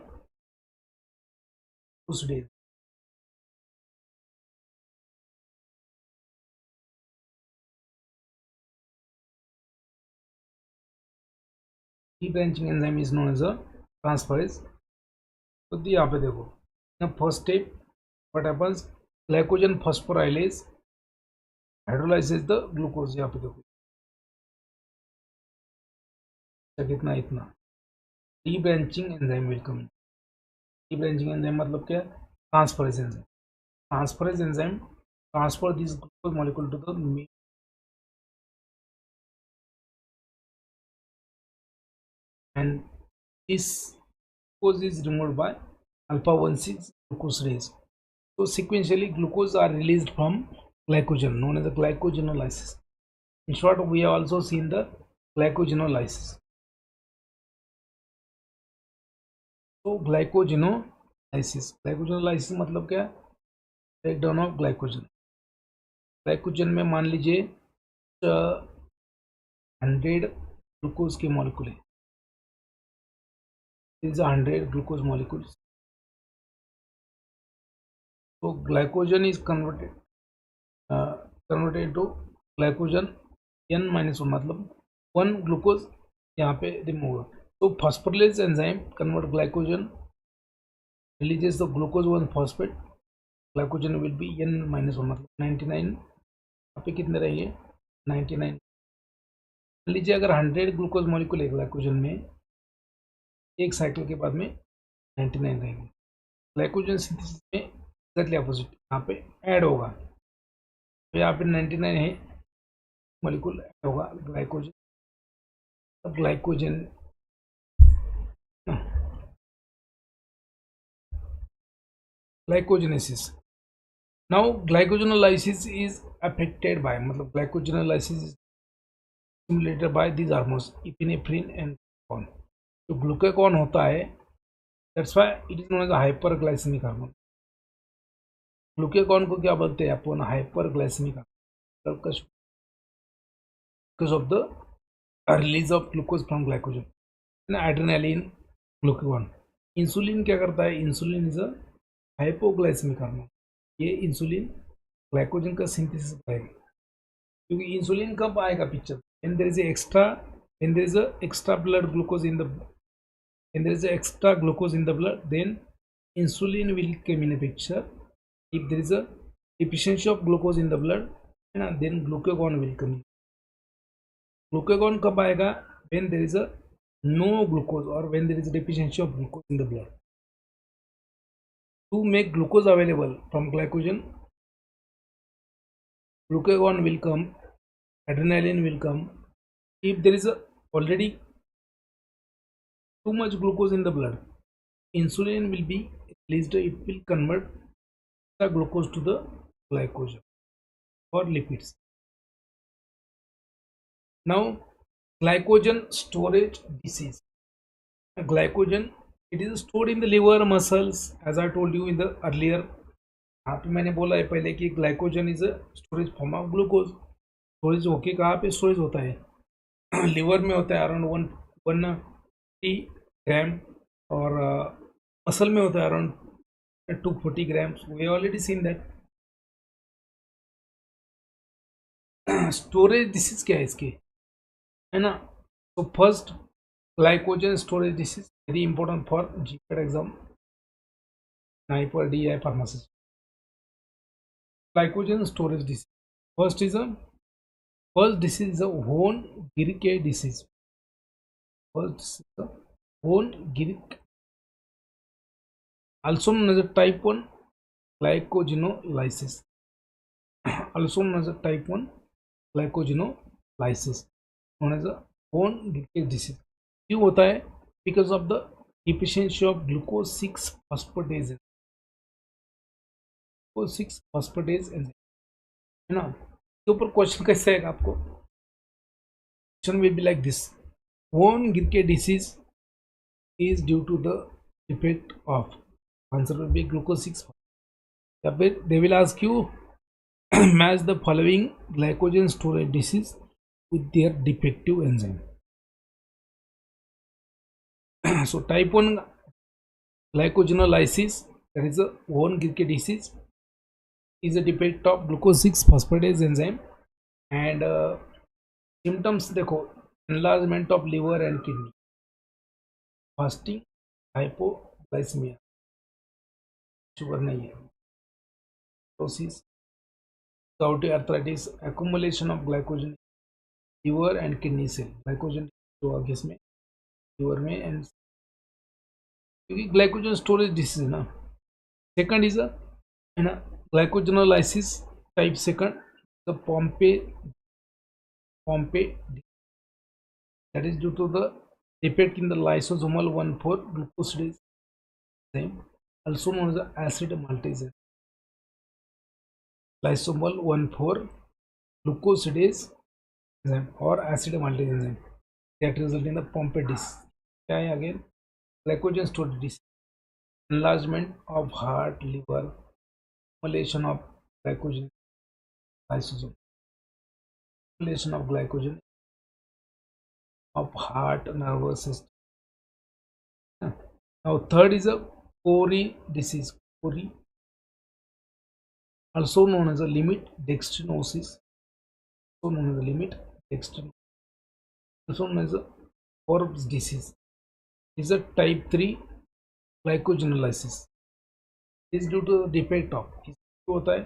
phosphatase. Branching enzyme is known as a transferase. तो यहाँ पे देखो, first step what happens, glycogen phosphorylase hydrolyzes the glucose. यहाँ पे देखो कितना इतना rebranching enzyme will come. Rebranching enzyme मतलब क्या? Transferase enzyme. Transferase enzyme transfer this glucose molecule to the main and this glucose is removed by alpha 1,6 glucosidase. So sequentially glucose are released from glycogen known as the glycogenolysis. In short, we have also seen the glycogenolysis. So glycogenolysis मतलब क्या? Breakdown of glycogen. Glycogen में मान लीजिए 100 glucose के molecule है. These are 100 glucose molecules. So glycogen is converted into glycogen n-1, मतलब 1 glucose यहाँ पे रिमूव होगा. तो phosphorylase enzyme convert glycogen, releases the glucose 1 phosphate, glycogen will be n-1, मतलब 99. यहाँ पे कितने रहेंगे? 99. लीजिए अगर 100 ग्लूकोज मॉलिक्यूल है ग्लाइकोजन में, एक साइकिल के बाद में 99 रहेंगे. ग्लाइकोजन सिंथेसिस में एग्जैक्टली अपोजिट, यहाँ पे ऐड होगा. तो यहाँ पे 99 है मॉलिक्यूल ऐड होगा ग्लाइकोजन. अब glycogenesis. Now glycogenolysis is affected by, मतलब glycogenolysis is stimulated by these hormones epinephrine and glucagon. जो ग्लूकागॉन होता है, that's why it is known as hyperglycaemic hormone. Glucagon को क्या बोलते हैं अपन? Hyperglycaemic hormone, because of the release of glucose from glycogen. Adrenaline, glucagon. Insulin क्या करता है? Insulin is a hypoglycemic hormone. ये इंसुलिन ग्लाइकोजन का सिंथेसिस करेगा. क्योंकि इंसुलिन कब आएगा picture, when there is a extra, when there is a extra blood glucose in the, when there is a extra glucose in the blood, then insulin will come in a picture. If there is a deficiency of glucose in the blood, then glucagon will come in. Glucagon कब आएगा, when there is a no glucose or when there is a deficiency of glucose in the blood. To make glucose available from glycogen, glucagon will come, adrenaline will come. If there is a already too much glucose in the blood, insulin will be released. It will convert the glucose to the glycogen or lipids. Now, glycogen storage disease. Glycogen, it is stored in the liver, muscles, as I told you in the earlier. यहाँ पे मैंने बोला है पहले कि glycogen is a storage form of glucose. Storage होके कहाँ पे स्टोरेज होता है, लिवर में होता है अराउंड 150 ग्राम, और मसल में होता है around 240 grams. We already seen that. Storage disease क्या है इसके, है ना. तो first glycogen storage disease very important for GPAT exam, NIPER DI pharmacist. Glycogen storage disease. First disease is a Horn-Girke disease. First is the Horn-Girke, also known as a type 1 glycogenolysis. Also known as a type 1 glycogenolysis, known as a Horn-Girke disease. क्यों होता है? Because of the deficiency of glucose 6 phosphatase. Glucose 6 phosphatase enzyme, है ना. के ऊपर question कैसे आएगा आपको, question will be like this. Horn-Girke disease is due to the defect of, answer will be glucose 6. They will ask you match the following glycogen storage disease with their defective enzyme. So type 1 glycogenolysis, that is a Horn-Girke disease, is a defect of glucose 6 phosphatase enzyme. And symptoms देखो, enlargement of liver and kidney, fasting, hypoglycemia, sugar नहीं है, cirrhosis, gouty arthritis, accumulation of glycogen liver and kidney cell. glycogen जो आगे इसमें liver में, and क्योंकि glycogen storage disease है ना. Second is a, है ना, glycogenolysis type second, the Pompe, that is due to the defect in the lysosomal 1,4-glucosidase enzyme, also known as the acid maltase enzyme. Lysosomal 1,4-glucosidase enzyme or acid maltase enzyme that result in the Pompe disease. क्या है again? Glycogen storage disease, enlargement of heart, liver, accumulation of glycogen lysosome, accumulation of glycogen of heart, nervous system. Now third is a Cori disease. Cori, also known as a limit dextrinosis, also known as a limit dextrinosis, also known as a Forbes disease, is a type 3 glycogenolysis. Is due to the defect of, होता है,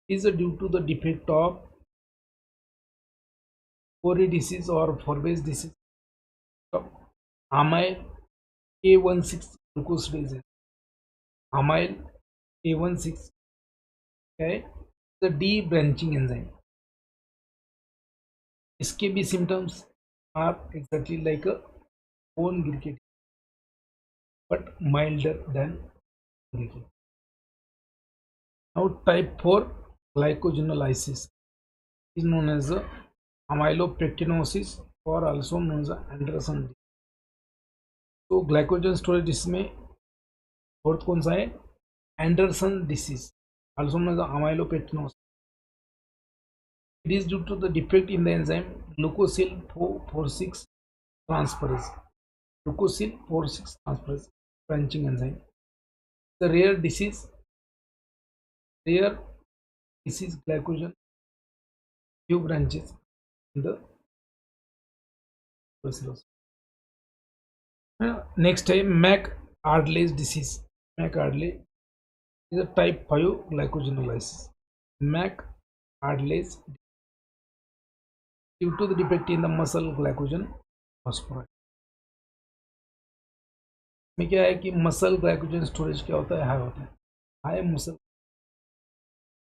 is due to the defect of Cori disease or Forbes disease, amyl A16 glucosidase. amyl A16 है the D branching enzyme. इसके भी symptoms are exactly like a Horn-Girke, but milder than Girke. Now type 4 glycogenolysis is known as amylopectinosis or also known as Anderson disease. तो glycogen storage disease में fourth कौन सा है, Anderson disease, also known as amylopectinosis. It is due to the defect in the enzyme glucosyl 4,6 transferase. Glucosyl 4,6 transferase branching enzyme. The rare disease glycogen few branches in the bacillus. Next time, Mac-Ardley's disease. Mac-Ardley is a type 5 glycogenolysis. Mac-Ardley's due to the defect in the muscle glycogen phosphoride. में क्या है कि muscle glycogen storage क्या होता है, high होता है. High muscle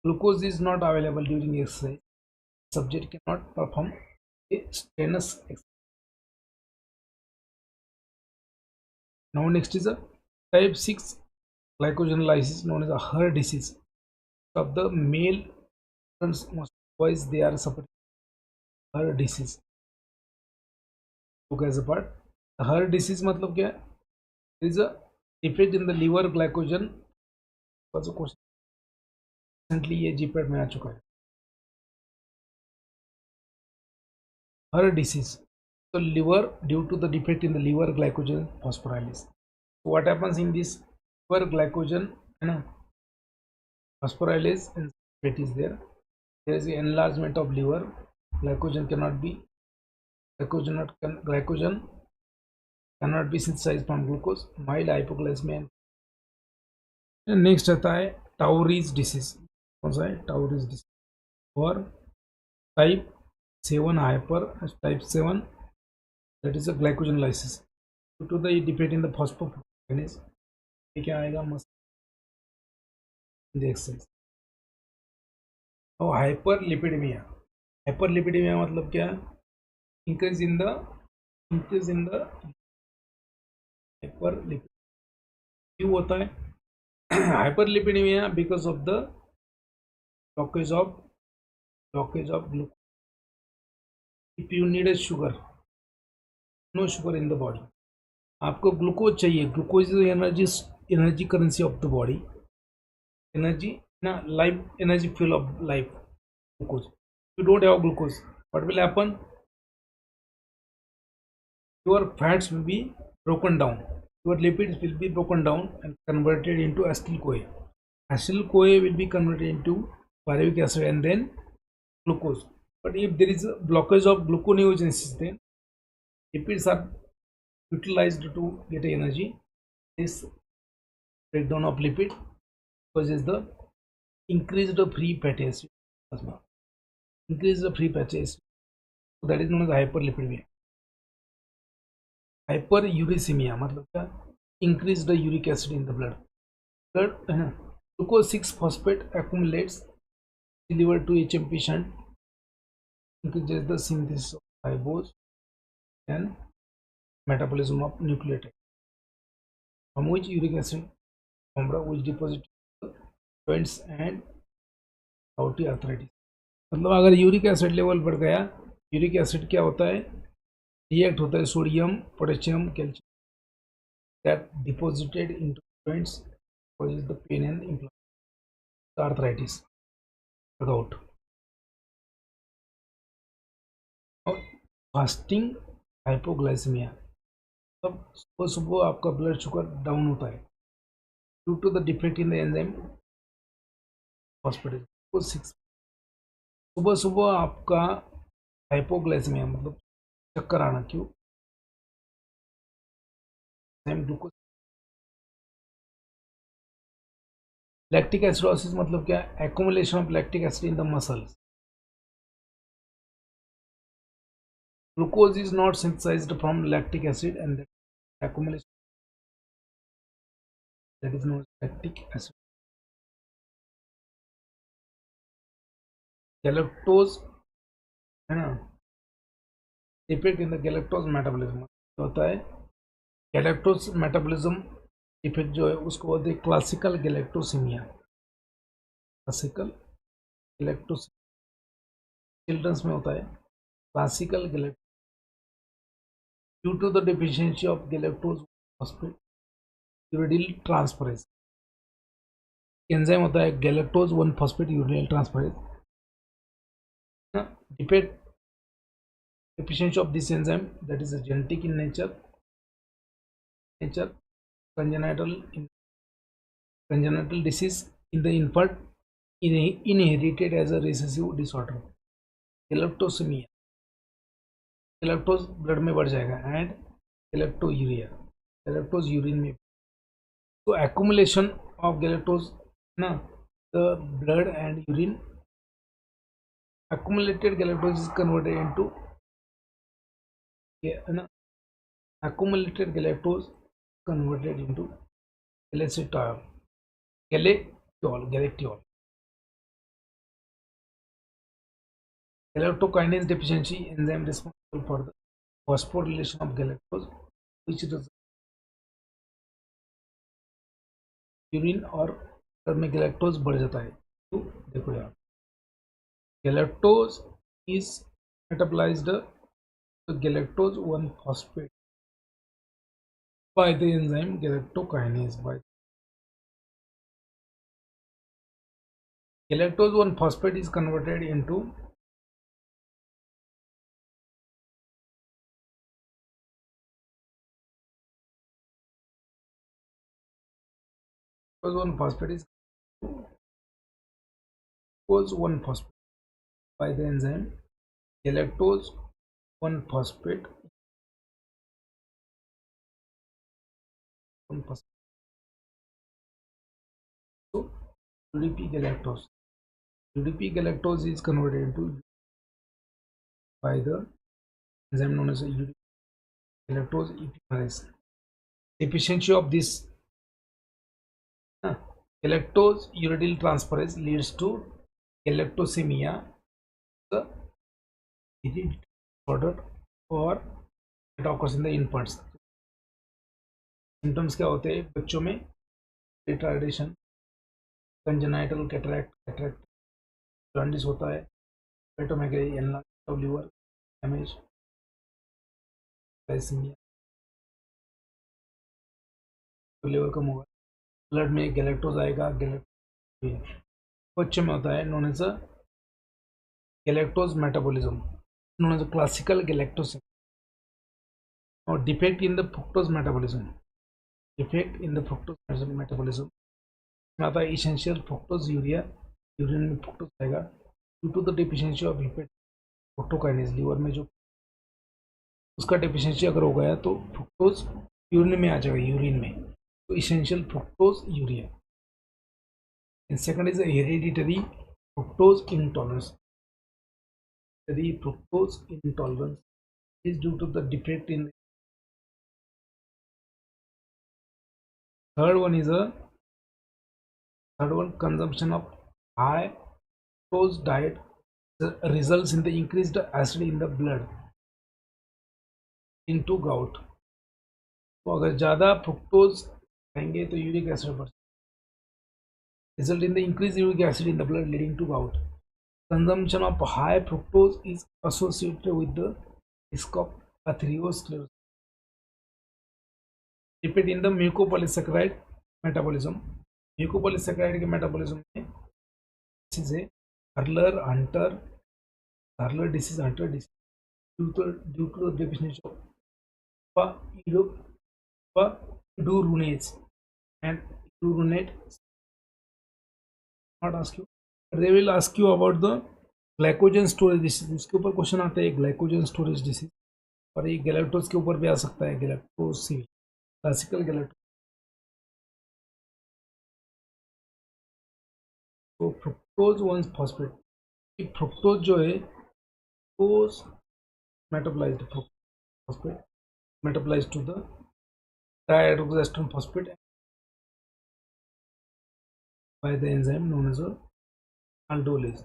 glucose is not available during exercise. Subject can not perform a strenuous exercise. Now next is a type 6 glycogenolysis known as a HER disease. Of the male most boys, they are suffering HER disease. Okay, as a part HER disease मतलब क्या है? There is a defect in the liver glycogen. Recently ये GPAT में आ चुका है. HER disease. So liver, due to the defect in the liver glycogen phosphorylase. So what happens in this liver glycogen, phosphorylase and fat is there. There is an enlargement of liver. Glycogen cannot be synthesized from glucose. Mild hypoglycemia. Next आता है Tauris disease. कौन सा है? Tauris disease. और type 7 hyper, type 7, that is a glycogenolysis due to the defect in the phosphokinase. क्या आएगा? मस्त exercise. और हाइपरलिपिडेमिया. हाइपरलिपिडेमिया मतलब क्या? Increase in the hyperlipid. क्यों होता है hyperlipidaemia? Because of the blockage of glucose. If you need a sugar, no sugar in the body, आपको ग्लूकोज चाहिए. Glucose is energy currency of the body. Energy ना, life energy fuel of life. Glucose. You don't have glucose, what will happen? Your fats will be broken down, your lipids will be broken down and converted into acetyl-CoA. Acetyl-CoA will be converted into pyruvic acid and then glucose. But if there is a blockage of gluconeogenesis, then lipids are utilized to get energy. This breakdown of lipid causes the increased free fatty acid. Increase the free fatty acid. So that is known as hyperlipidemia. Hyperuricemia मतलब क्या? Increase the uric acid in the blood. Glucose 6 phosphate accumulates delivered to HMP shunt, increases the synthesis of ribose and metabolism of nucleotide, from which uric acid which deposit joints and gouty arthritis. मतलब अगर uric acid level बढ़ गया, uric acid क्या होता है? React होता है sodium, potassium, calcium, that deposited into joints causes the pain and inflammation, arthritis, gout. और फास्टिंग हाइपोग्लाइसेमिया, तब सुबह सुबह आपका ब्लड शुगर डाउन होता है due to the defect in the enzyme phosphatase. सुबह सुबह आपका हाइपोग्लाइसेमिया मतलब चक्कर आना. क्यों? ग्लूकोज. लैक्टिक एसिडोसिस मतलब क्या? Accumulation of lactic acid in the muscles. Glucose is not synthesized from lactic acid and the accumulation, that is known as lactic acid. Galactose है ना, defect in the galactose metabolism होता है. Galactose metabolism defect जो है उसको बोलते हैं classical galactosemia. Classical galactose childrens में होता है. Classical galacto due to the deficiency of galactose phosphate uridyl transferase. Enzyme होता है गैलेक्टोज 1 फॉस्फेट यूरियल transferase. Defect deficiency of this enzyme, that is a genetic in nature, congenital disease in the infant, inherited as a recessive disorder. Galactosemia, galactose blood में बढ़ जाएगा, and galactosuria, galactose urine में। तो accumulation of galactose ना, the blood and urine, accumulated galactose is converted into, ना, accumulated galactose converted into galactitol, galactitol. Galactokinase deficiency enzyme responsible for the phosphorylation of galactose, which results urine और blood में galactose बढ़ जाता है। तो देखो यार, galactose is metabolised galactose 1 phosphate by the enzyme galactokinase. By galactose 1 phosphate is converted into galactose 1 phosphate is galactose 1 phosphate by the enzyme galactose 1 phosphate, 1 phosphate. So UDP galactose, UDP galactose is converted into by the enzyme known as UDP galactose epimerase. Deficiency of this galactose uridyl transferase leads to galactosemia, the disorder, or it occurs in the infants. Symptoms क्या होते हैं बच्चों में? Retardation, congenital cataract, jaundice होता है, hepatomegaly, enlarge liver, damage, glycemia, liver कम होगा, blood में गैलेक्टोज आएगा, गैलेक्टोज बच्चों में होता है known as galactose metabolism, known as classical galactosemia, और defect in the fructose metabolism, defect in the fructose metabolism आता है इसेंशियल फ्रुक्टोज यूरिया, यूरिन में फ्रुक्टोज आएगा due to the deficiency of lipid fructokinase, liver में जो उसका deficiency अगर हो गया तो फ्रुक्टोज यूरिन में आ जाएगा, यूरिन में, तो essential fructose urea. And second is hereditary fructose intolerance, hereditary fructose intolerance is due to the defect in. Third one consumption of high fructose diet results in the increased acid in the blood into gout. तो अगर ज़्यादा fructose खाएंगे तो uric acid बढ़, result in the increased uric acid in the blood leading to gout. Consumption of high fructose is associated with the risk of atherosclerosis. Repeat in the mucopolysaccharide metabolism. Mucopolysaccharide के metabolism में disease है Hurler disease, Hunter disease due to the deficiency of iduronate and iduronate. Not ask you, they will ask you about the glycogen storage disease, उसके ऊपर question आता है glycogen storage disease, और ये galactose के ऊपर भी आ सकता है, गैलेक्टोसिल, क्लासिकल गैलेक्टोज. तो फ्रुक्टोज 1 फॉस्फेट, फ्रुक्टोज जो है वो metabolized phosphate metabolized to the dihydroxyacetone phosphate by the enzyme known as aldolase.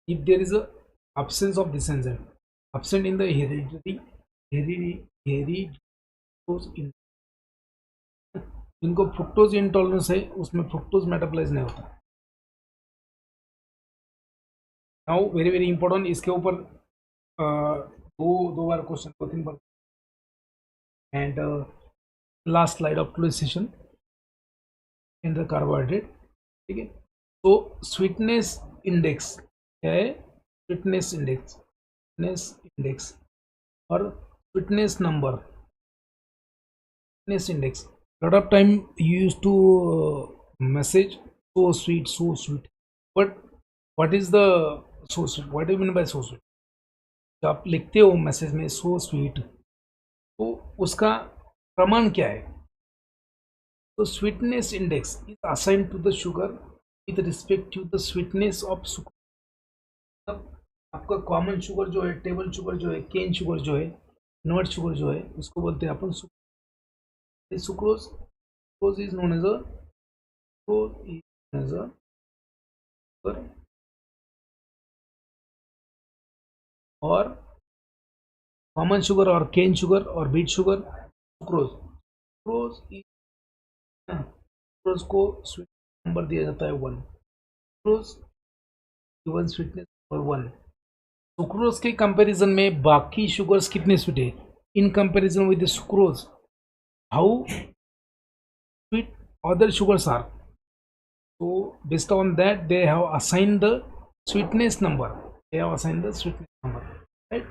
If there is a absence of this enzyme, absent in the hereditary इनको fructose intolerance है, उसमें fructose metabolise नहीं होता. Now very very important, इसके ऊपर दो बार question, 2-3 बार. And last slide of today session in the carbohydrate. ठीक है, तो स्वीटनेस इंडेक्स क्या है? स्वीटनेस इंडेक्स और sweetness number. Sweetness index, lot of time you use to message so sweet, but what is the so sweet, what do you mean by so sweet? जब आप लिखते हो मैसेज में so sweet, तो उसका प्रमाण क्या है? तो sweetness index is assigned to the sugar with respect to the sweetness of sucrose. आपका कॉमन शुगर जो है, टेबल शुगर जो है, केन शुगर जो है, नॉट शुगर जो है, उसको बोलते हैं अपन sucrose. Sucrose is known as a और कॉमन शुगर और केन शुगर और बीट शुगर सुक्रोज। सुक्रोज को स्वीट नंबर दिया जाता है 1। Sucrose given sweetness number 1। Sucrose के कंपैरिजन में बाकी शुगर्स कितने स्वीट है? In comparison with sucrose, how sweet other sugars are. So based on that, they have assigned the sweetness number. They have assigned the sweetness number, right?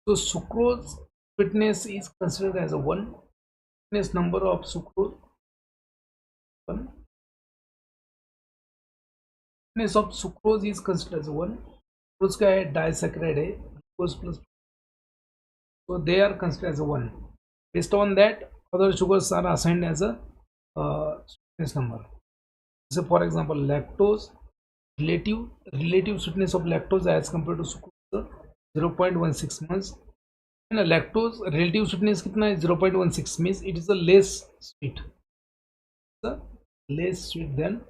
So sucrose sweetness is considered as a 1. Sweetness number of sucrose 1. Sweetness of sucrose is considered as a 1. Sucrose का है disaccharide है, glucose plus, so they are considered as a 1. Based on that, other sugars are assigned as a sweetness number. So for example, lactose, relative sweetness of lactose as compared to sucrose 0.16 months, and a lactose relative sweetness कितना है? 0.16 means it is a less sweet, less sweet than,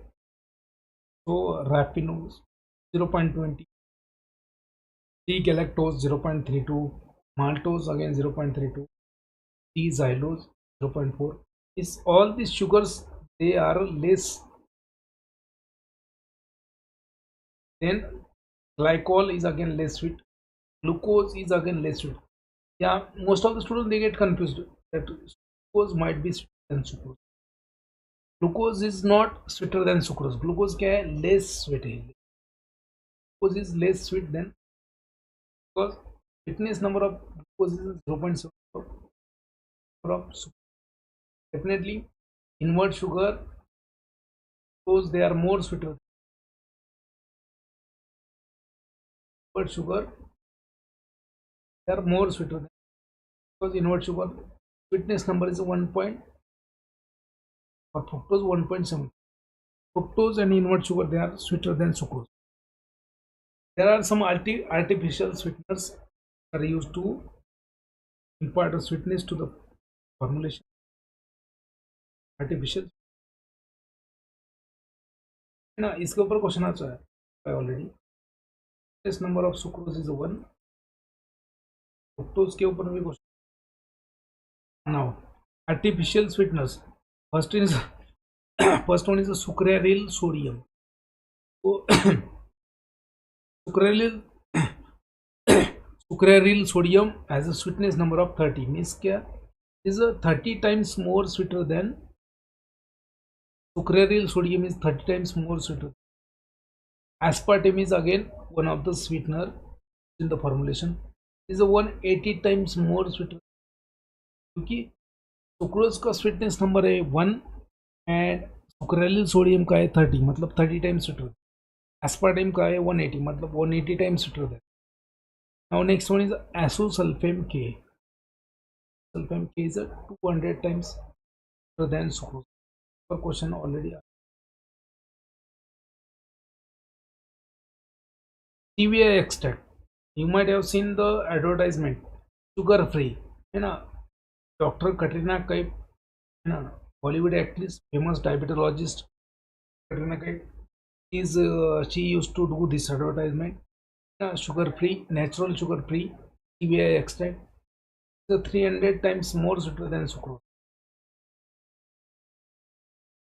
so raffinose 0.20, D-galactose 0.32, maltose again 0.32, D-xylose 0.4. is all these sugars, they are less. Then glycol is again less sweet, glucose is again less sweet. Yeah, most of the students they get confused that glucose might be sweeter than sucrose. Glucose is not sweeter than sucrose. Glucose क्या है? Less sweet है. Glucose is less sweet than, because sweetness number of glucose is 0.7 of sucrose. Definitely invert sugar, because they are more sweeter. Invert sugar, they are more sweeter than, because invert sugar sweetness number is 1 point, or fructose 1.7. Fructose and invert sugar, they are sweeter than sucrose. There are some artificial sweeteners are used to impart a sweetness to the formulation. Artificial है ना, इसके ऊपर question आ चुका है already. this number of sucrose is 1. fructose के ऊपर भी question. now artificial sweeteners, first is first one is a sucraryl sodium. so sucraryl sodium has a sweetness number of 30, means क्या is a 30 times more sweeter than sucraryl sodium is 30 times more sweeter. Aspartame is again one of the sweetener in the formulation, is a 180 times more sweeter, क्योंकि sucrose का sweetness number है 1 and सुक्रेलिल sodium का है 30, मतलब 30 times sweeter. Aspartame का है 180, मतलब 180 times sweeter है. Now next one is acesulfame K. Sulfame K is 200 times sweeter than sucrose. पर question already. CVI extract, you might have seen the advertisement, sugar free है ना. डॉक्टर कटरीना कैफ है ना, Bollywood actress, famous diabetologist Katrina Kaif is she used to do this advertisement. Sugar free, natural sugar free CVI extract, the 300 times more sweeter than sucrose.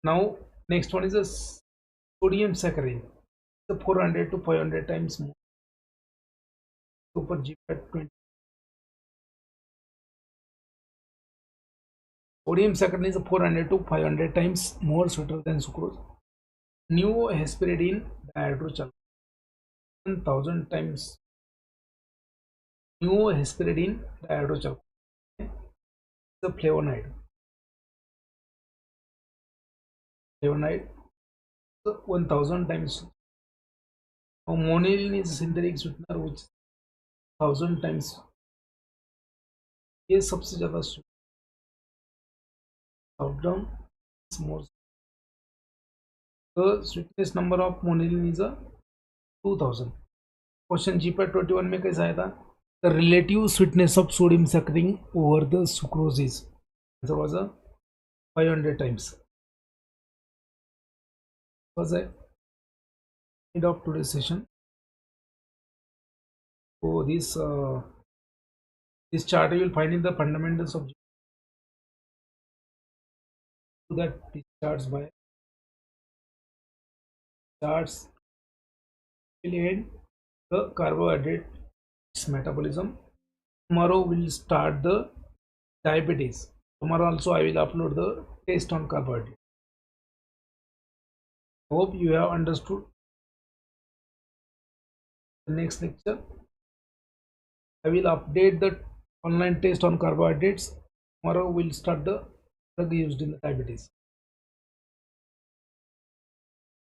Now next one is a sodium saccharin, the 400 to 500 times more. Super GPAT 20. Sodium saccharin is 400 to 500 times more sweeter than sucrose. Neohesperidine dihydrochalcone 1000 times. Neohesperidine dihydrochalcone, the flavonoid. Flavonoid, so 1000 times. Now, monoline is a synthetic sweetener which 1000 times. ये सबसे ज़्यादा south down is more. The sweetness number of monoline is a 2000. Question GPAT 21 में कैसा आया था? The relative sweetness of sodium saccharin over the sucrose is. Answer was a 500 times. Was the end of today's session. So this chart you will find in the fundamentals of that these charts by charts will end the carbohydrate metabolism. Tomorrow we'll start the diabetes. Tomorrow also I will upload the test on carbohydrate. Hope you have understood. The next lecture I will update the online test on carbohydrates. Tomorrow we'll start the drug used in the diabetes.